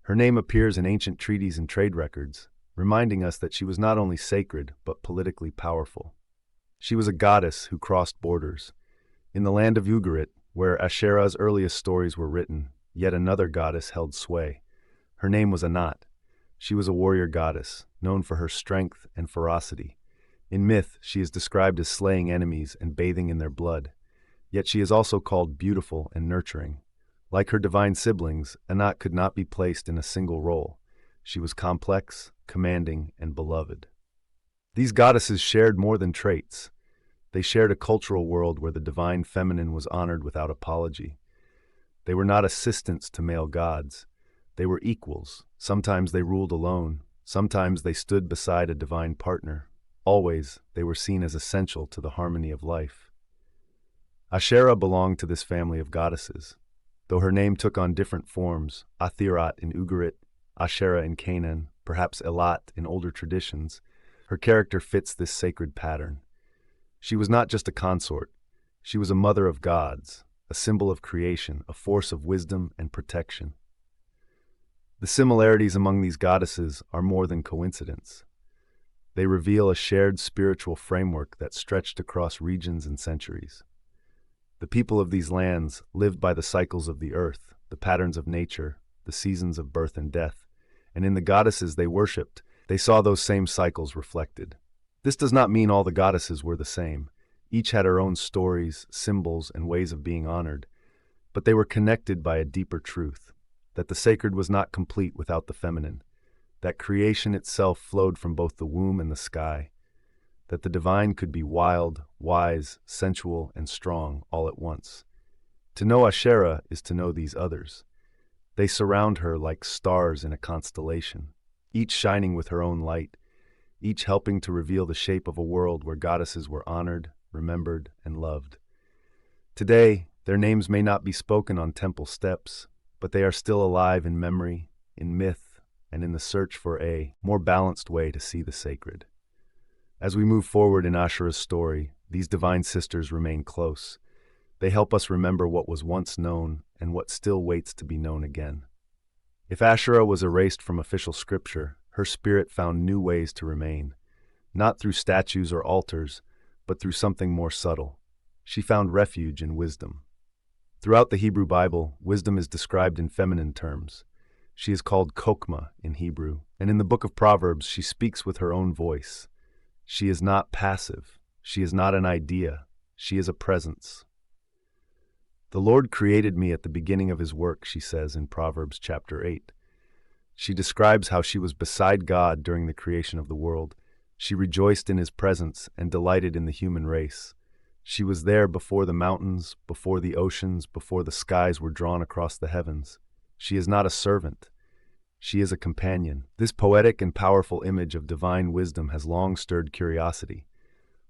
Her name appears in ancient treaties and trade records, reminding us that she was not only sacred, but politically powerful. She was a goddess who crossed borders. In the land of Ugarit, where Asherah's earliest stories were written, yet another goddess held sway. Her name was Anat. She was a warrior goddess, known for her strength and ferocity. In myth, she is described as slaying enemies and bathing in their blood. Yet she is also called beautiful and nurturing. Like her divine siblings, Anat could not be placed in a single role. She was complex, commanding, and beloved. These goddesses shared more than traits. They shared a cultural world where the divine feminine was honored without apology. They were not assistants to male gods. They were equals. Sometimes they ruled alone. Sometimes they stood beside a divine partner. Always, they were seen as essential to the harmony of life. Asherah belonged to this family of goddesses. Though her name took on different forms, Athirat in Ugarit, Asherah in Canaan, perhaps Elat in older traditions, her character fits this sacred pattern. She was not just a consort. She was a mother of gods, a symbol of creation, a force of wisdom and protection. The similarities among these goddesses are more than coincidence. They reveal a shared spiritual framework that stretched across regions and centuries. The people of these lands lived by the cycles of the earth, the patterns of nature, the seasons of birth and death, and in the goddesses they worshipped, they saw those same cycles reflected. This does not mean all the goddesses were the same. Each had her own stories, symbols, and ways of being honored, but they were connected by a deeper truth, that the sacred was not complete without the feminine, that creation itself flowed from both the womb and the sky, that the divine could be wild, wise, sensual, and strong all at once. To know Asherah is to know these others. They surround her like stars in a constellation, each shining with her own light, each helping to reveal the shape of a world where goddesses were honored, remembered, and loved. Today, their names may not be spoken on temple steps, but they are still alive in memory, in myth, and in the search for a more balanced way to see the sacred. As we move forward in Asherah's story, these divine sisters remain close. They help us remember what was once known and what still waits to be known again. If Asherah was erased from official scripture, her spirit found new ways to remain, not through statues or altars, but through something more subtle. She found refuge in wisdom. Throughout the Hebrew Bible, wisdom is described in feminine terms. She is called Kokma in Hebrew, and in the book of Proverbs she speaks with her own voice. She is not passive. She is not an idea. She is a presence. The Lord created me at the beginning of his work, she says in Proverbs chapter 8. She describes how she was beside God during the creation of the world. She rejoiced in his presence and delighted in the human race. She was there before the mountains, before the oceans, before the skies were drawn across the heavens. She is not a servant. She is a companion. This poetic and powerful image of divine wisdom has long stirred curiosity.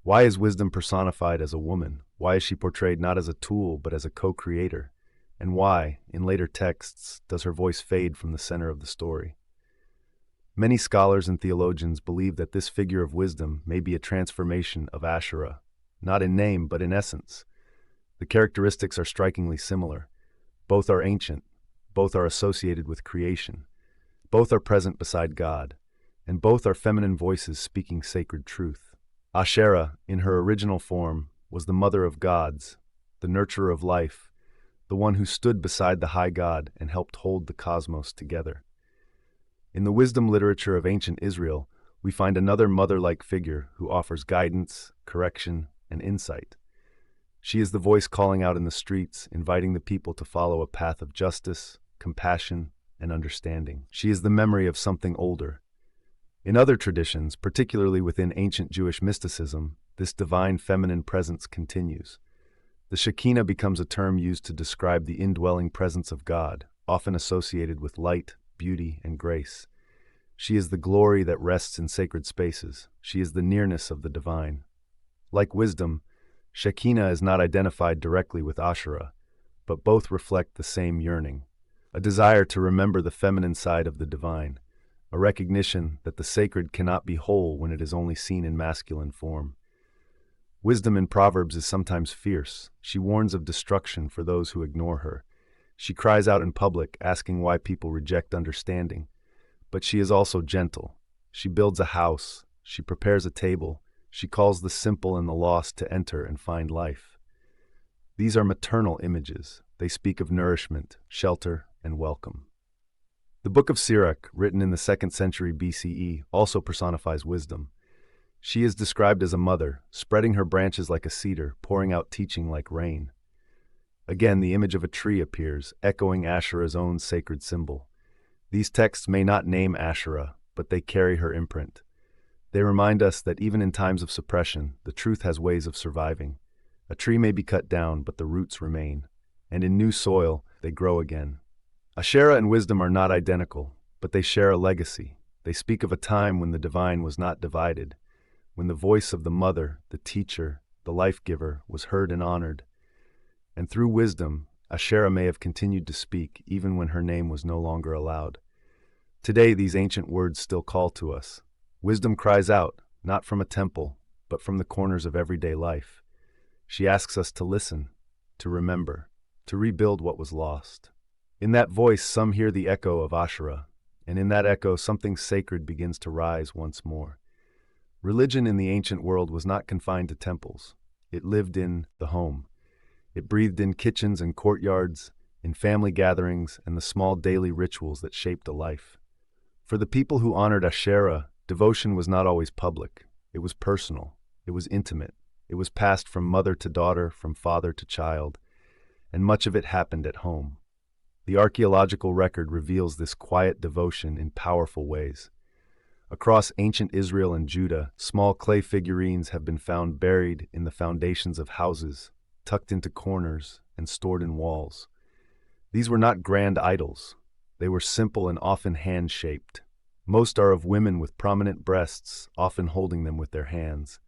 Why is wisdom personified as a woman? Why is she portrayed not as a tool, but as a co-creator? And why, in later texts, does her voice fade from the center of the story? Many scholars and theologians believe that this figure of wisdom may be a transformation of Asherah, not in name, but in essence. The characteristics are strikingly similar. Both are ancient. Both are associated with creation. Both are present beside God, and both are feminine voices speaking sacred truth. Asherah, in her original form, was the mother of gods, the nurturer of life, the one who stood beside the high God and helped hold the cosmos together. In the wisdom literature of ancient Israel, we find another mother-like figure who offers guidance, correction, and insight. She is the voice calling out in the streets, inviting the people to follow a path of justice, compassion, and understanding. She is the memory of something older. In other traditions, particularly within ancient Jewish mysticism, this divine feminine presence continues. The Shekinah becomes a term used to describe the indwelling presence of God, often associated with light, beauty, and grace. She is the glory that rests in sacred spaces. She is the nearness of the divine. Like wisdom, Shekinah is not identified directly with Asherah, but both reflect the same yearning. a desire to remember the feminine side of the divine, a recognition that the sacred cannot be whole when it is only seen in masculine form. Wisdom in Proverbs is sometimes fierce. She warns of destruction for those who ignore her. She cries out in public, asking why people reject understanding. But she is also gentle. She builds a house. She prepares a table. She calls the simple and the lost to enter and find life. These are maternal images. They speak of nourishment, shelter, and welcome. The Book of Sirach, written in the 2nd century BCE, also personifies wisdom. She is described as a mother, spreading her branches like a cedar, pouring out teaching like rain. Again, the image of a tree appears, echoing Asherah's own sacred symbol. These texts may not name Asherah, but they carry her imprint. They remind us that even in times of suppression, the truth has ways of surviving. A tree may be cut down, but the roots remain, and in new soil, they grow again. Asherah and wisdom are not identical, but they share a legacy. They speak of a time when the divine was not divided, when the voice of the mother, the teacher, the life-giver was heard and honored. And through wisdom, Asherah may have continued to speak even when her name was no longer allowed. Today, these ancient words still call to us. Wisdom cries out, not from a temple, but from the corners of everyday life. She asks us to listen, to remember, to rebuild what was lost. In that voice, some hear the echo of Asherah, and in that echo, something sacred begins to rise once more. Religion in the ancient world was not confined to temples. It lived in the home. It breathed in kitchens and courtyards, in family gatherings, and the small daily rituals that shaped a life. For the people who honored Asherah, devotion was not always public. It was personal. It was intimate. It was passed from mother to daughter, from father to child, and much of it happened at home. The archaeological record reveals this quiet devotion in powerful ways. Across ancient Israel and Judah, small clay figurines have been found buried in the foundations of houses, tucked into corners, and stored in walls. These were not grand idols. They were simple and often hand-shaped. Most are of women with prominent breasts, often holding them with their hands.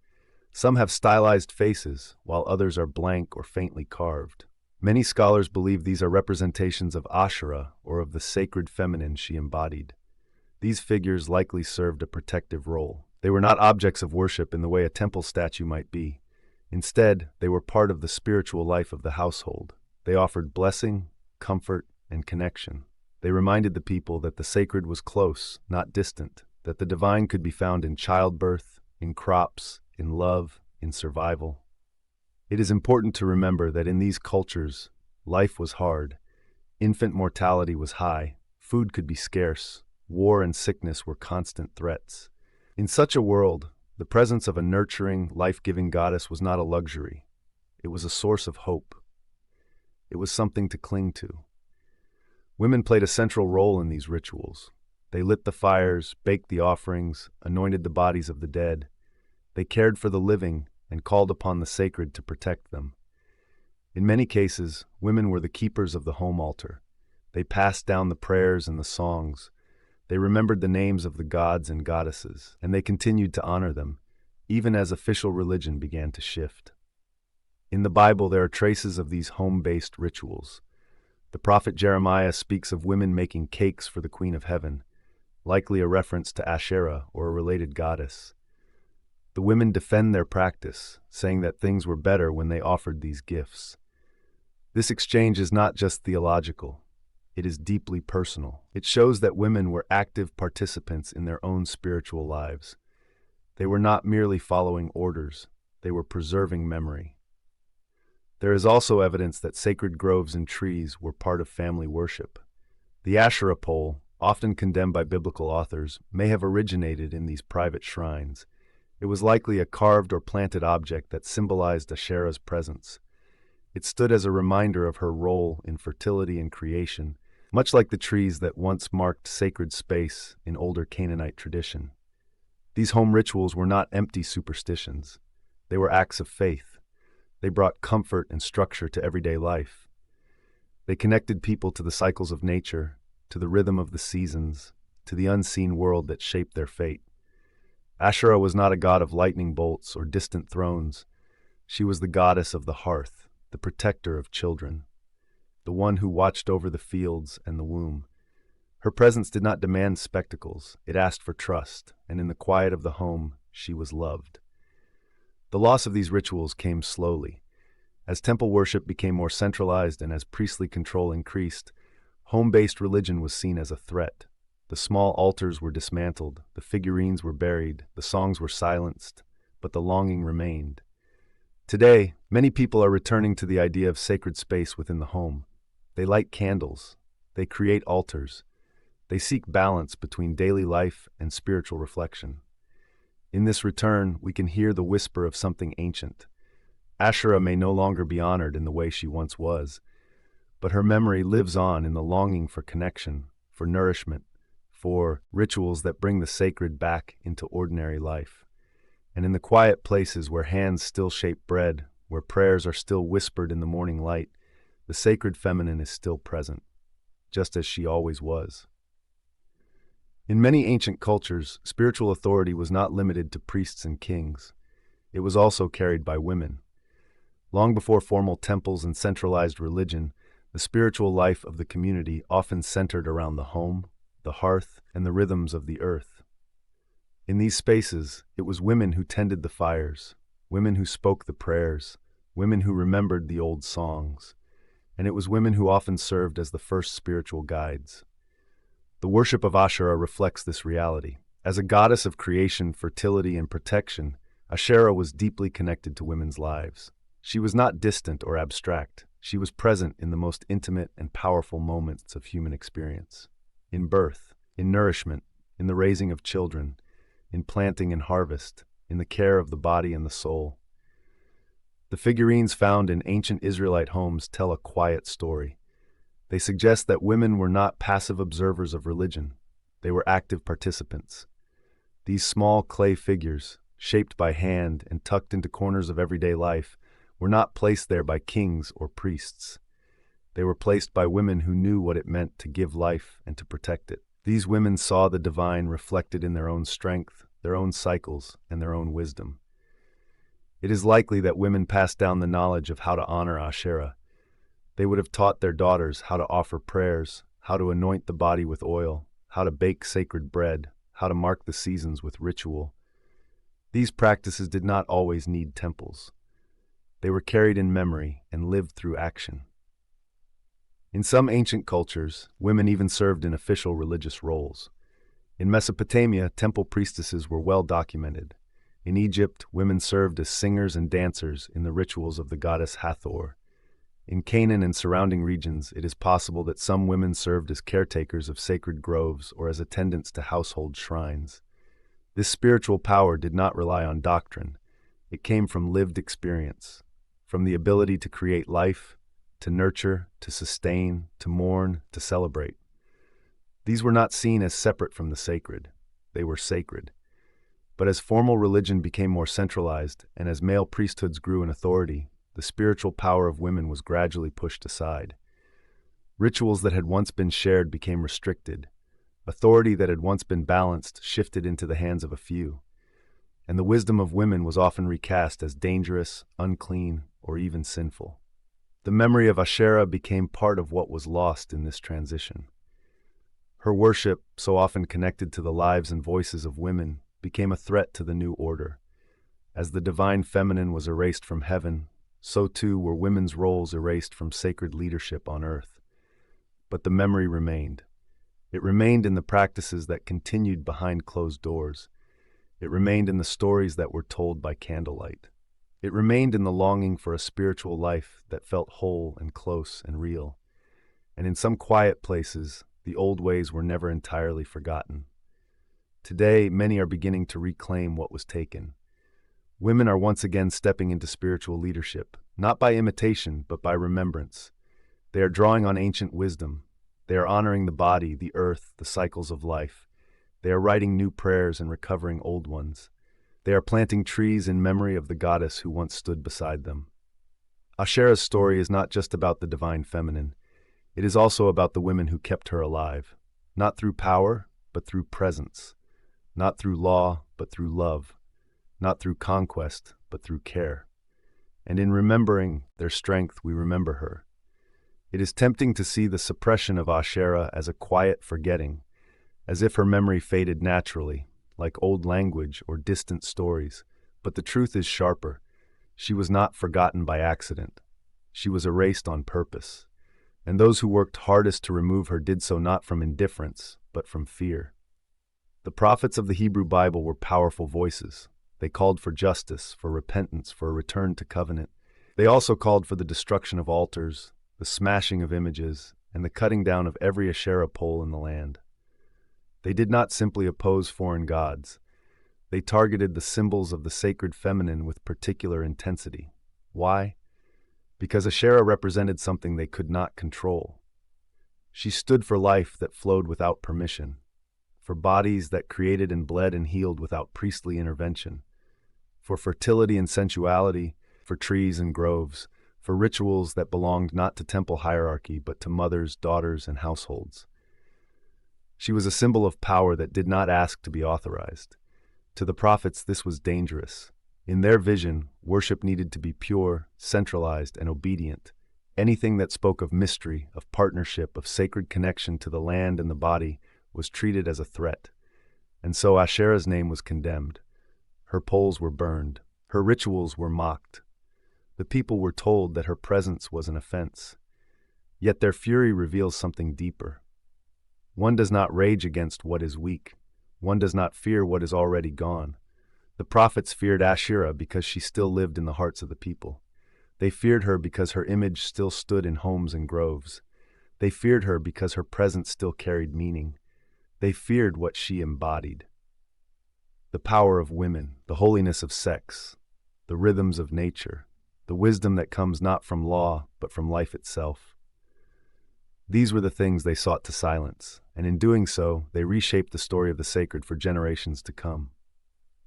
Some have stylized faces, while others are blank or faintly carved. Many scholars believe these are representations of Asherah or of the sacred feminine she embodied. These figures likely served a protective role. They were not objects of worship in the way a temple statue might be. Instead, they were part of the spiritual life of the household. They offered blessing, comfort, and connection. They reminded the people that the sacred was close, not distant, that the divine could be found in childbirth, in crops, in love, in survival. It is important to remember that in these cultures, life was hard. Infant mortality was high, food could be scarce, war and sickness were constant threats. In such a world, the presence of a nurturing, life-giving goddess was not a luxury. It was a source of hope. It was something to cling to. Women played a central role in these rituals. They lit the fires, baked the offerings, anointed the bodies of the dead. They cared for the living and called upon the sacred to protect them. In many cases, women were the keepers of the home altar. They passed down the prayers and the songs. They remembered the names of the gods and goddesses, and they continued to honor them, even as official religion began to shift. In the Bible, there are traces of these home-based rituals. The prophet Jeremiah speaks of women making cakes for the Queen of Heaven, likely a reference to Asherah or a related goddess. The women defend their practice, saying that things were better when they offered these gifts. This exchange is not just theological. It is deeply personal. It shows that women were active participants in their own spiritual lives. They were not merely following orders. They were preserving memory. There is also evidence that sacred groves and trees were part of family worship. The Asherah pole, often condemned by biblical authors, may have originated in these private shrines. It was likely a carved or planted object that symbolized Asherah's presence. It stood as a reminder of her role in fertility and creation, much like the trees that once marked sacred space in older Canaanite tradition. These home rituals were not empty superstitions. They were acts of faith. They brought comfort and structure to everyday life. They connected people to the cycles of nature, to the rhythm of the seasons, to the unseen world that shaped their fate. Asherah was not a god of lightning bolts or distant thrones. She was the goddess of the hearth, the protector of children. the one who watched over the fields and the womb. Her presence did not demand spectacles, it asked for trust, and in the quiet of the home, she was loved. The loss of these rituals came slowly. As temple worship became more centralized and as priestly control increased, home-based religion was seen as a threat. The small altars were dismantled, the figurines were buried, the songs were silenced, but the longing remained. Today, many people are returning to the idea of sacred space within the home. They light candles, they create altars, they seek balance between daily life and spiritual reflection. In this return, we can hear the whisper of something ancient. Asherah may no longer be honored in the way she once was, but her memory lives on in the longing for connection, for nourishment, for rituals that bring the sacred back into ordinary life. And in the quiet places where hands still shape bread, where prayers are still whispered in the morning light, the sacred feminine is still present, just as she always was. In many ancient cultures, spiritual authority was not limited to priests and kings. It was also carried by women. Long before formal temples and centralized religion, the spiritual life of the community often centered around the home, the hearth, and the rhythms of the earth. In these spaces, it was women who tended the fires, women who spoke the prayers, women who remembered the old songs, and it was women who often served as the first spiritual guides. The worship of Asherah reflects this reality. As a goddess of creation, fertility, and protection, Asherah was deeply connected to women's lives. She was not distant or abstract. She was present in the most intimate and powerful moments of human experience. In birth, in nourishment, in the raising of children, in planting and harvest, in the care of the body and the soul. The figurines found in ancient Israelite homes tell a quiet story. They suggest that women were not passive observers of religion. They were active participants. These small clay figures, shaped by hand and tucked into corners of everyday life, were not placed there by kings or priests. They were placed by women who knew what it meant to give life and to protect it. These women saw the divine reflected in their own strength, their own cycles, and their own wisdom. It is likely that women passed down the knowledge of how to honor Asherah. They would have taught their daughters how to offer prayers, how to anoint the body with oil, how to bake sacred bread, how to mark the seasons with ritual. These practices did not always need temples. They were carried in memory and lived through action. In some ancient cultures, women even served in official religious roles. In Mesopotamia, temple priestesses were well documented. In Egypt, women served as singers and dancers in the rituals of the goddess Hathor. In Canaan and surrounding regions, it is possible that some women served as caretakers of sacred groves or as attendants to household shrines. This spiritual power did not rely on doctrine. It came from lived experience, from the ability to create life, to nurture, to sustain, to mourn, to celebrate. These were not seen as separate from the sacred. They were sacred. But as formal religion became more centralized and as male priesthoods grew in authority, the spiritual power of women was gradually pushed aside. Rituals that had once been shared became restricted. Authority that had once been balanced shifted into the hands of a few. And the wisdom of women was often recast as dangerous, unclean, or even sinful. The memory of Asherah became part of what was lost in this transition. Her worship, so often connected to the lives and voices of women, became a threat to the new order. As the divine feminine was erased from heaven, so too were women's roles erased from sacred leadership on earth. But the memory remained. It remained in the practices that continued behind closed doors. It remained in the stories that were told by candlelight. It remained in the longing for a spiritual life that felt whole and close and real. And in some quiet places, the old ways were never entirely forgotten. Today, many are beginning to reclaim what was taken. Women are once again stepping into spiritual leadership, not by imitation, but by remembrance. They are drawing on ancient wisdom. They are honoring the body, the earth, the cycles of life. They are writing new prayers and recovering old ones. They are planting trees in memory of the goddess who once stood beside them. Asherah's story is not just about the divine feminine. It is also about the women who kept her alive, not through power, but through presence, not through law, but through love, not through conquest, but through care. And in remembering their strength, we remember her. It is tempting to see the suppression of Asherah as a quiet forgetting, as if her memory faded naturally, like old language or distant stories. But the truth is sharper. She was not forgotten by accident. She was erased on purpose. And those who worked hardest to remove her did so not from indifference, but from fear. The prophets of the Hebrew Bible were powerful voices. They called for justice, for repentance, for a return to covenant. They also called for the destruction of altars, the smashing of images, and the cutting down of every Asherah pole in the land. They did not simply oppose foreign gods. They targeted the symbols of the sacred feminine with particular intensity. Why? Because Asherah represented something they could not control. She stood for life that flowed without permission, for bodies that created and bled and healed without priestly intervention, for fertility and sensuality, for trees and groves, for rituals that belonged not to temple hierarchy but to mothers, daughters, and households. She was a symbol of power that did not ask to be authorized. To the prophets, this was dangerous. In their vision, worship needed to be pure, centralized, and obedient. Anything that spoke of mystery, of partnership, of sacred connection to the land and the body was treated as a threat. And so Asherah's name was condemned. Her poles were burned. Her rituals were mocked. The people were told that her presence was an offense. Yet their fury reveals something deeper. One does not rage against what is weak. One does not fear what is already gone. The prophets feared Asherah because she still lived in the hearts of the people. They feared her because her image still stood in homes and groves. They feared her because her presence still carried meaning. They feared what she embodied. The power of women, the holiness of sex, the rhythms of nature, the wisdom that comes not from law, but from life itself. These were the things they sought to silence, and in doing so, they reshaped the story of the sacred for generations to come.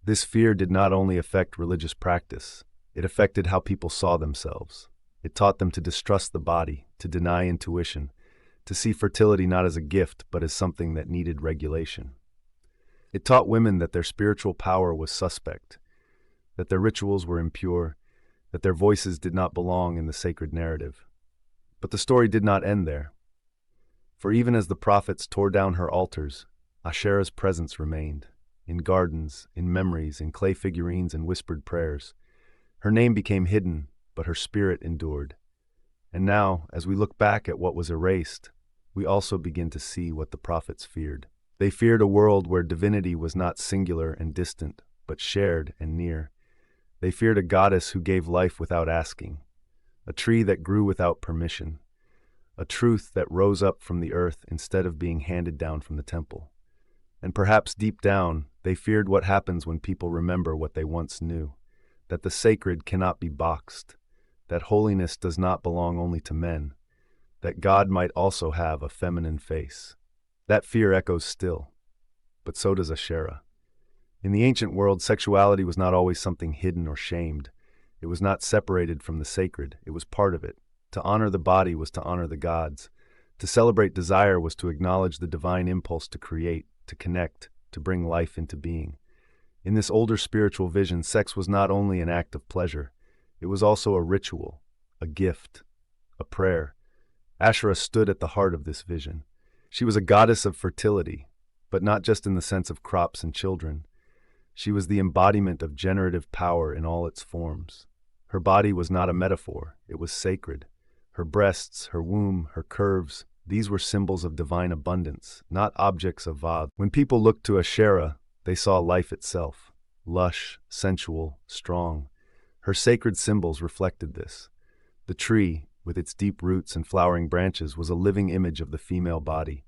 This fear did not only affect religious practice, it affected how people saw themselves. It taught them to distrust the body, to deny intuition, to see fertility not as a gift, but as something that needed regulation. It taught women that their spiritual power was suspect, that their rituals were impure, that their voices did not belong in the sacred narrative. But the story did not end there. For even as the prophets tore down her altars, Asherah's presence remained, in gardens, in memories, in clay figurines and whispered prayers. Her name became hidden, but her spirit endured. And now, as we look back at what was erased, we also begin to see what the prophets feared. They feared a world where divinity was not singular and distant, but shared and near. They feared a goddess who gave life without asking, a tree that grew without permission, a truth that rose up from the earth instead of being handed down from the temple. And perhaps deep down, they feared what happens when people remember what they once knew, that the sacred cannot be boxed, that holiness does not belong only to men, that God might also have a feminine face. That fear echoes still, but so does Asherah. In the ancient world, sexuality was not always something hidden or shamed. It was not separated from the sacred, it was part of it. To honor the body was to honor the gods. To celebrate desire was to acknowledge the divine impulse to create, to connect, to bring life into being. In this older spiritual vision, sex was not only an act of pleasure, it was also a ritual, a gift, a prayer. Asherah stood at the heart of this vision. She was a goddess of fertility, but not just in the sense of crops and children. She was the embodiment of generative power in all its forms. Her body was not a metaphor, it was sacred. Her breasts, her womb, her curves, these were symbols of divine abundance, not objects of vow. When people looked to Asherah, they saw life itself, lush, sensual, strong. Her sacred symbols reflected this. The tree, with its deep roots and flowering branches, was a living image of the female body.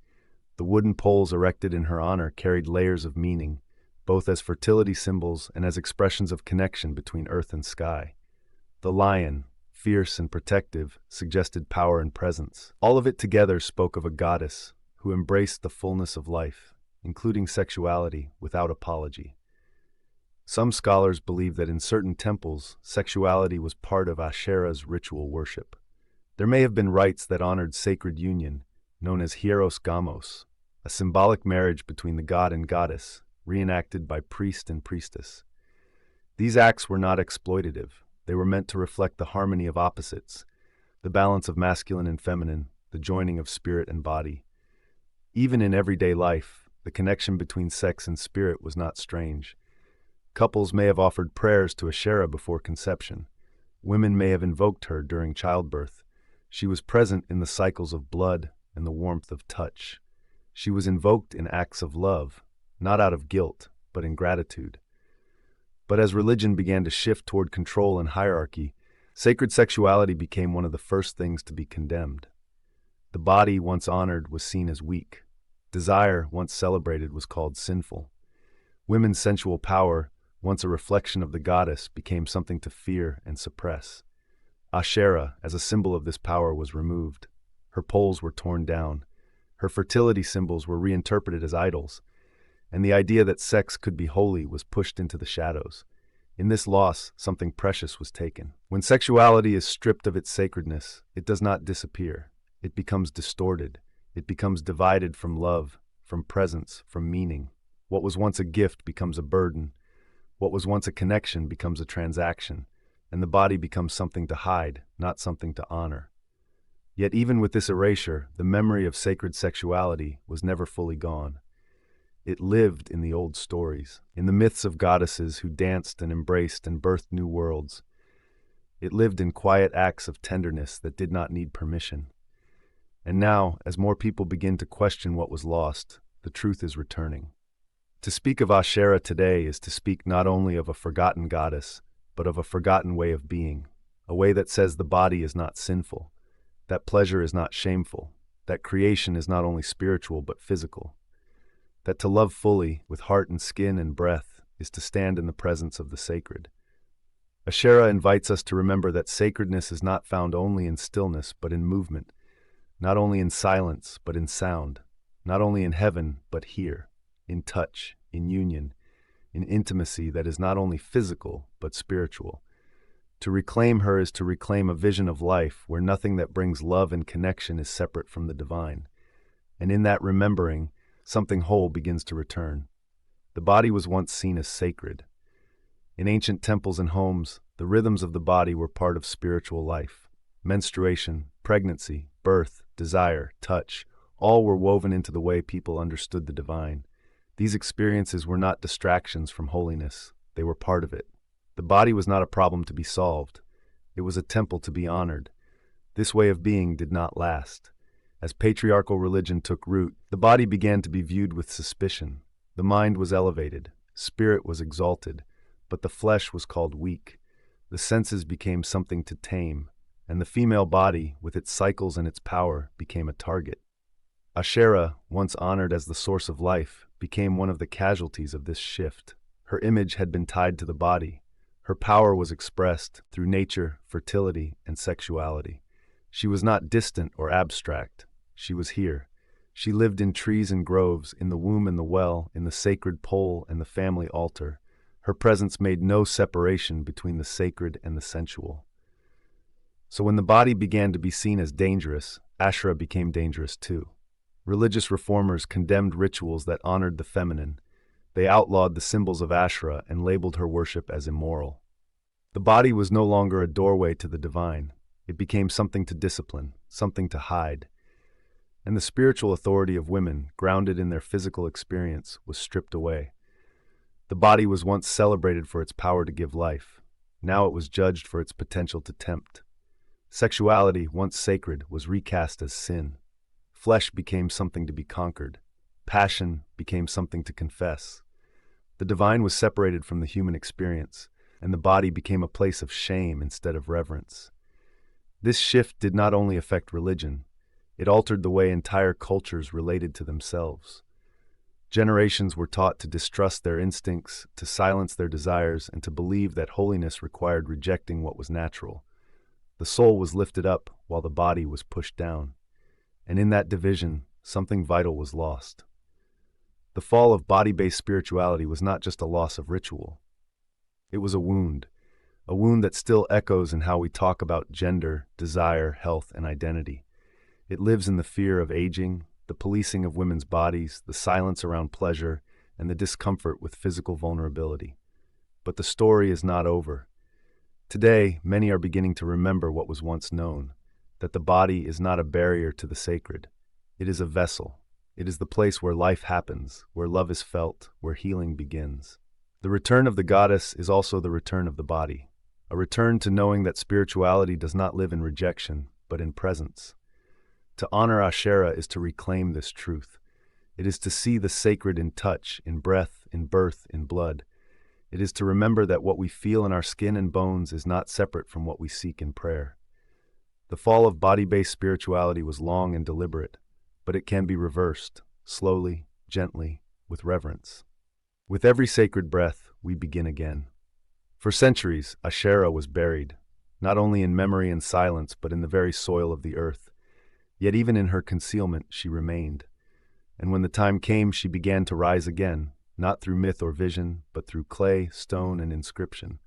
The wooden poles erected in her honor carried layers of meaning, both as fertility symbols and as expressions of connection between earth and sky. The lion, fierce and protective, suggested power and presence. All of it together spoke of a goddess who embraced the fullness of life, including sexuality, without apology. Some scholars believe that in certain temples, sexuality was part of Asherah's ritual worship. There may have been rites that honored sacred union, known as hieros gamos, a symbolic marriage between the god and goddess, reenacted by priest and priestess. These acts were not exploitative. They were meant to reflect the harmony of opposites, the balance of masculine and feminine, the joining of spirit and body. Even in everyday life, the connection between sex and spirit was not strange. Couples may have offered prayers to Asherah before conception. Women may have invoked her during childbirth. She was present in the cycles of blood and the warmth of touch. She was invoked in acts of love, not out of guilt, but in gratitude. But as religion began to shift toward control and hierarchy, sacred sexuality became one of the first things to be condemned. The body, once honored, was seen as weak. Desire, once celebrated, was called sinful. Women's sensual power, once a reflection of the goddess, became something to fear and suppress. Asherah, as a symbol of this power, was removed. Her poles were torn down. Her fertility symbols were reinterpreted as idols, and the idea that sex could be holy was pushed into the shadows. In this loss, something precious was taken. When sexuality is stripped of its sacredness, it does not disappear. It becomes distorted. It becomes divided from love, from presence, from meaning. What was once a gift becomes a burden. What was once a connection becomes a transaction, and the body becomes something to hide, not something to honor. Yet even with this erasure, the memory of sacred sexuality was never fully gone. It lived in the old stories, in the myths of goddesses who danced and embraced and birthed new worlds. It lived in quiet acts of tenderness that did not need permission. And now, as more people begin to question what was lost, the truth is returning. To speak of Asherah today is to speak not only of a forgotten goddess, but of a forgotten way of being, a way that says the body is not sinful, that pleasure is not shameful, that creation is not only spiritual but physical, that to love fully, with heart and skin and breath, is to stand in the presence of the sacred. Asherah invites us to remember that sacredness is not found only in stillness but in movement, not only in silence but in sound, not only in heaven but here, in touch, in union, in intimacy that is not only physical but spiritual. To reclaim her is to reclaim a vision of life where nothing that brings love and connection is separate from the divine. And in that remembering, something whole begins to return. The body was once seen as sacred. In ancient temples and homes, the rhythms of the body were part of spiritual life. Menstruation, pregnancy, birth, desire, touch, all were woven into the way people understood the divine. These experiences were not distractions from holiness. They were part of it. The body was not a problem to be solved. It was a temple to be honored. This way of being did not last. As patriarchal religion took root, the body began to be viewed with suspicion. The mind was elevated, spirit was exalted, but the flesh was called weak. The senses became something to tame, and the female body, with its cycles and its power, became a target. Asherah, once honored as the source of life, became one of the casualties of this shift. Her image had been tied to the body. Her power was expressed through nature, fertility, and sexuality. She was not distant or abstract. She was here. She lived in trees and groves, in the womb and the well, in the sacred pole and the family altar. Her presence made no separation between the sacred and the sensual. So when the body began to be seen as dangerous, Asherah became dangerous too. Religious reformers condemned rituals that honored the feminine. They outlawed the symbols of Asherah and labeled her worship as immoral. The body was no longer a doorway to the divine. It became something to discipline, something to hide. And the spiritual authority of women, grounded in their physical experience, was stripped away. The body was once celebrated for its power to give life. Now it was judged for its potential to tempt. Sexuality, once sacred, was recast as sin. Flesh became something to be conquered. Passion became something to confess. The divine was separated from the human experience, and the body became a place of shame instead of reverence. This shift did not only affect religion, it altered the way entire cultures related to themselves. Generations were taught to distrust their instincts, to silence their desires, and to believe that holiness required rejecting what was natural. The soul was lifted up while the body was pushed down. And in that division, something vital was lost. The fall of body-based spirituality was not just a loss of ritual. It was a wound that still echoes in how we talk about gender, desire, health, and identity. It lives in the fear of aging, the policing of women's bodies, the silence around pleasure, and the discomfort with physical vulnerability. But the story is not over. Today, many are beginning to remember what was once known. that the body is not a barrier to the sacred. It is a vessel. It is the place where life happens, where love is felt, where healing begins. The return of the goddess is also the return of the body, a return to knowing that spirituality does not live in rejection, but in presence. To honor Asherah is to reclaim this truth. It is to see the sacred in touch, in breath, in birth, in blood. It is to remember that what we feel in our skin and bones is not separate from what we seek in prayer. The fall of body-based spirituality was long and deliberate, but it can be reversed, slowly, gently, with reverence. With every sacred breath, we begin again. For centuries, Asherah was buried, not only in memory and silence, but in the very soil of the earth. Yet even in her concealment, she remained. And when the time came, she began to rise again, not through myth or vision, but through clay, stone, and inscription.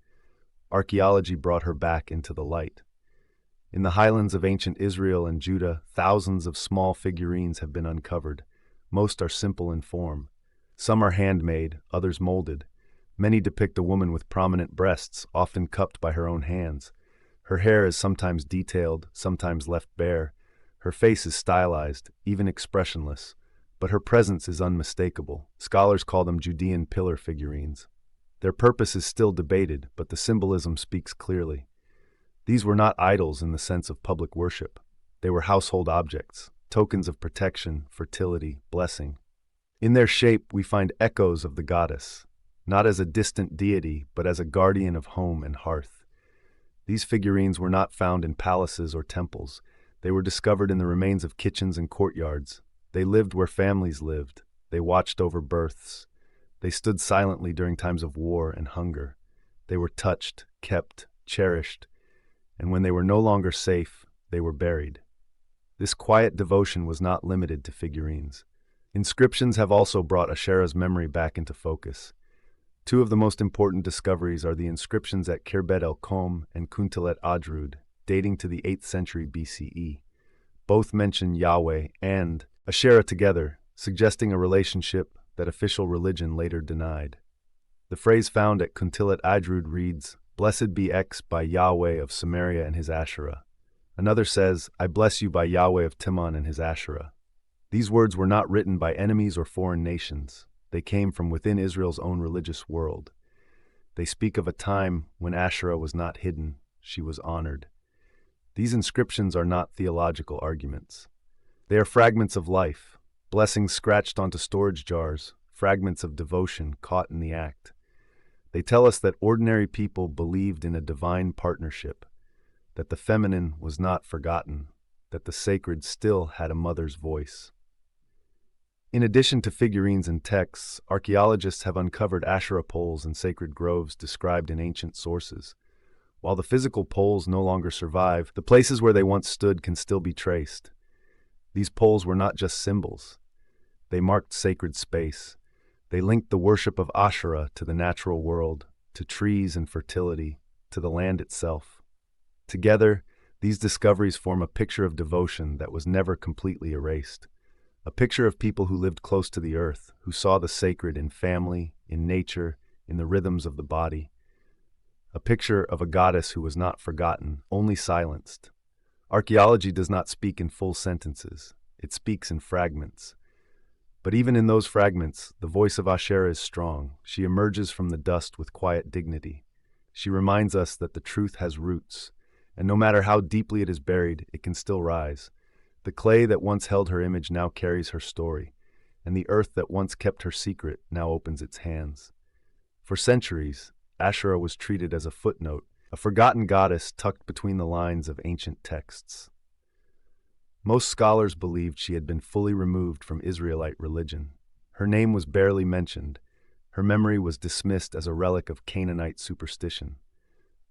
Archaeology brought her back into the light. In the highlands of ancient Israel and Judah, thousands of small figurines have been uncovered. Most are simple in form. Some are handmade, others molded. Many depict a woman with prominent breasts, often cupped by her own hands. Her hair is sometimes detailed, sometimes left bare. Her face is stylized, even expressionless, but her presence is unmistakable. Scholars call them Judean pillar figurines. Their purpose is still debated, but the symbolism speaks clearly. These were not idols in the sense of public worship. They were household objects, tokens of protection, fertility, blessing. In their shape, we find echoes of the goddess, not as a distant deity, but as a guardian of home and hearth. These figurines were not found in palaces or temples. They were discovered in the remains of kitchens and courtyards. They lived where families lived. They watched over births. They stood silently during times of war and hunger. They were touched, kept, cherished, and when they were no longer safe, they were buried. This quiet devotion was not limited to figurines. Inscriptions have also brought Asherah's memory back into focus. Two of the most important discoveries are the inscriptions at Khirbet el-Qom and Kuntilet Ajrud, dating to the 8th century BCE. Both mention Yahweh and Asherah together, suggesting a relationship that official religion later denied. The phrase found at Kuntilet Ajrud reads, "Blessed be X by Yahweh of Samaria and his Asherah." Another says, "I bless you by Yahweh of Timon and his Asherah." These words were not written by enemies or foreign nations. They came from within Israel's own religious world. They speak of a time when Asherah was not hidden, she was honored. These inscriptions are not theological arguments. They are fragments of life, blessings scratched onto storage jars, fragments of devotion caught in the act. They tell us that ordinary people believed in a divine partnership, that the feminine was not forgotten, that the sacred still had a mother's voice. In addition to figurines and texts, archaeologists have uncovered Asherah poles and sacred groves described in ancient sources. While the physical poles no longer survive, the places where they once stood can still be traced. These poles were not just symbols. They marked sacred space. They linked the worship of Asherah to the natural world, to trees and fertility, to the land itself. Together, these discoveries form a picture of devotion that was never completely erased. A picture of people who lived close to the earth, who saw the sacred in family, in nature, in the rhythms of the body. A picture of a goddess who was not forgotten, only silenced. Archaeology does not speak in full sentences. It speaks in fragments. But even in those fragments, the voice of Asherah is strong. She emerges from the dust with quiet dignity. She reminds us that the truth has roots, and no matter how deeply it is buried, it can still rise. The clay that once held her image now carries her story, and the earth that once kept her secret now opens its hands. For centuries, Asherah was treated as a footnote, a forgotten goddess tucked between the lines of ancient texts. Most scholars believed she had been fully removed from Israelite religion. Her name was barely mentioned. Her memory was dismissed as a relic of Canaanite superstition.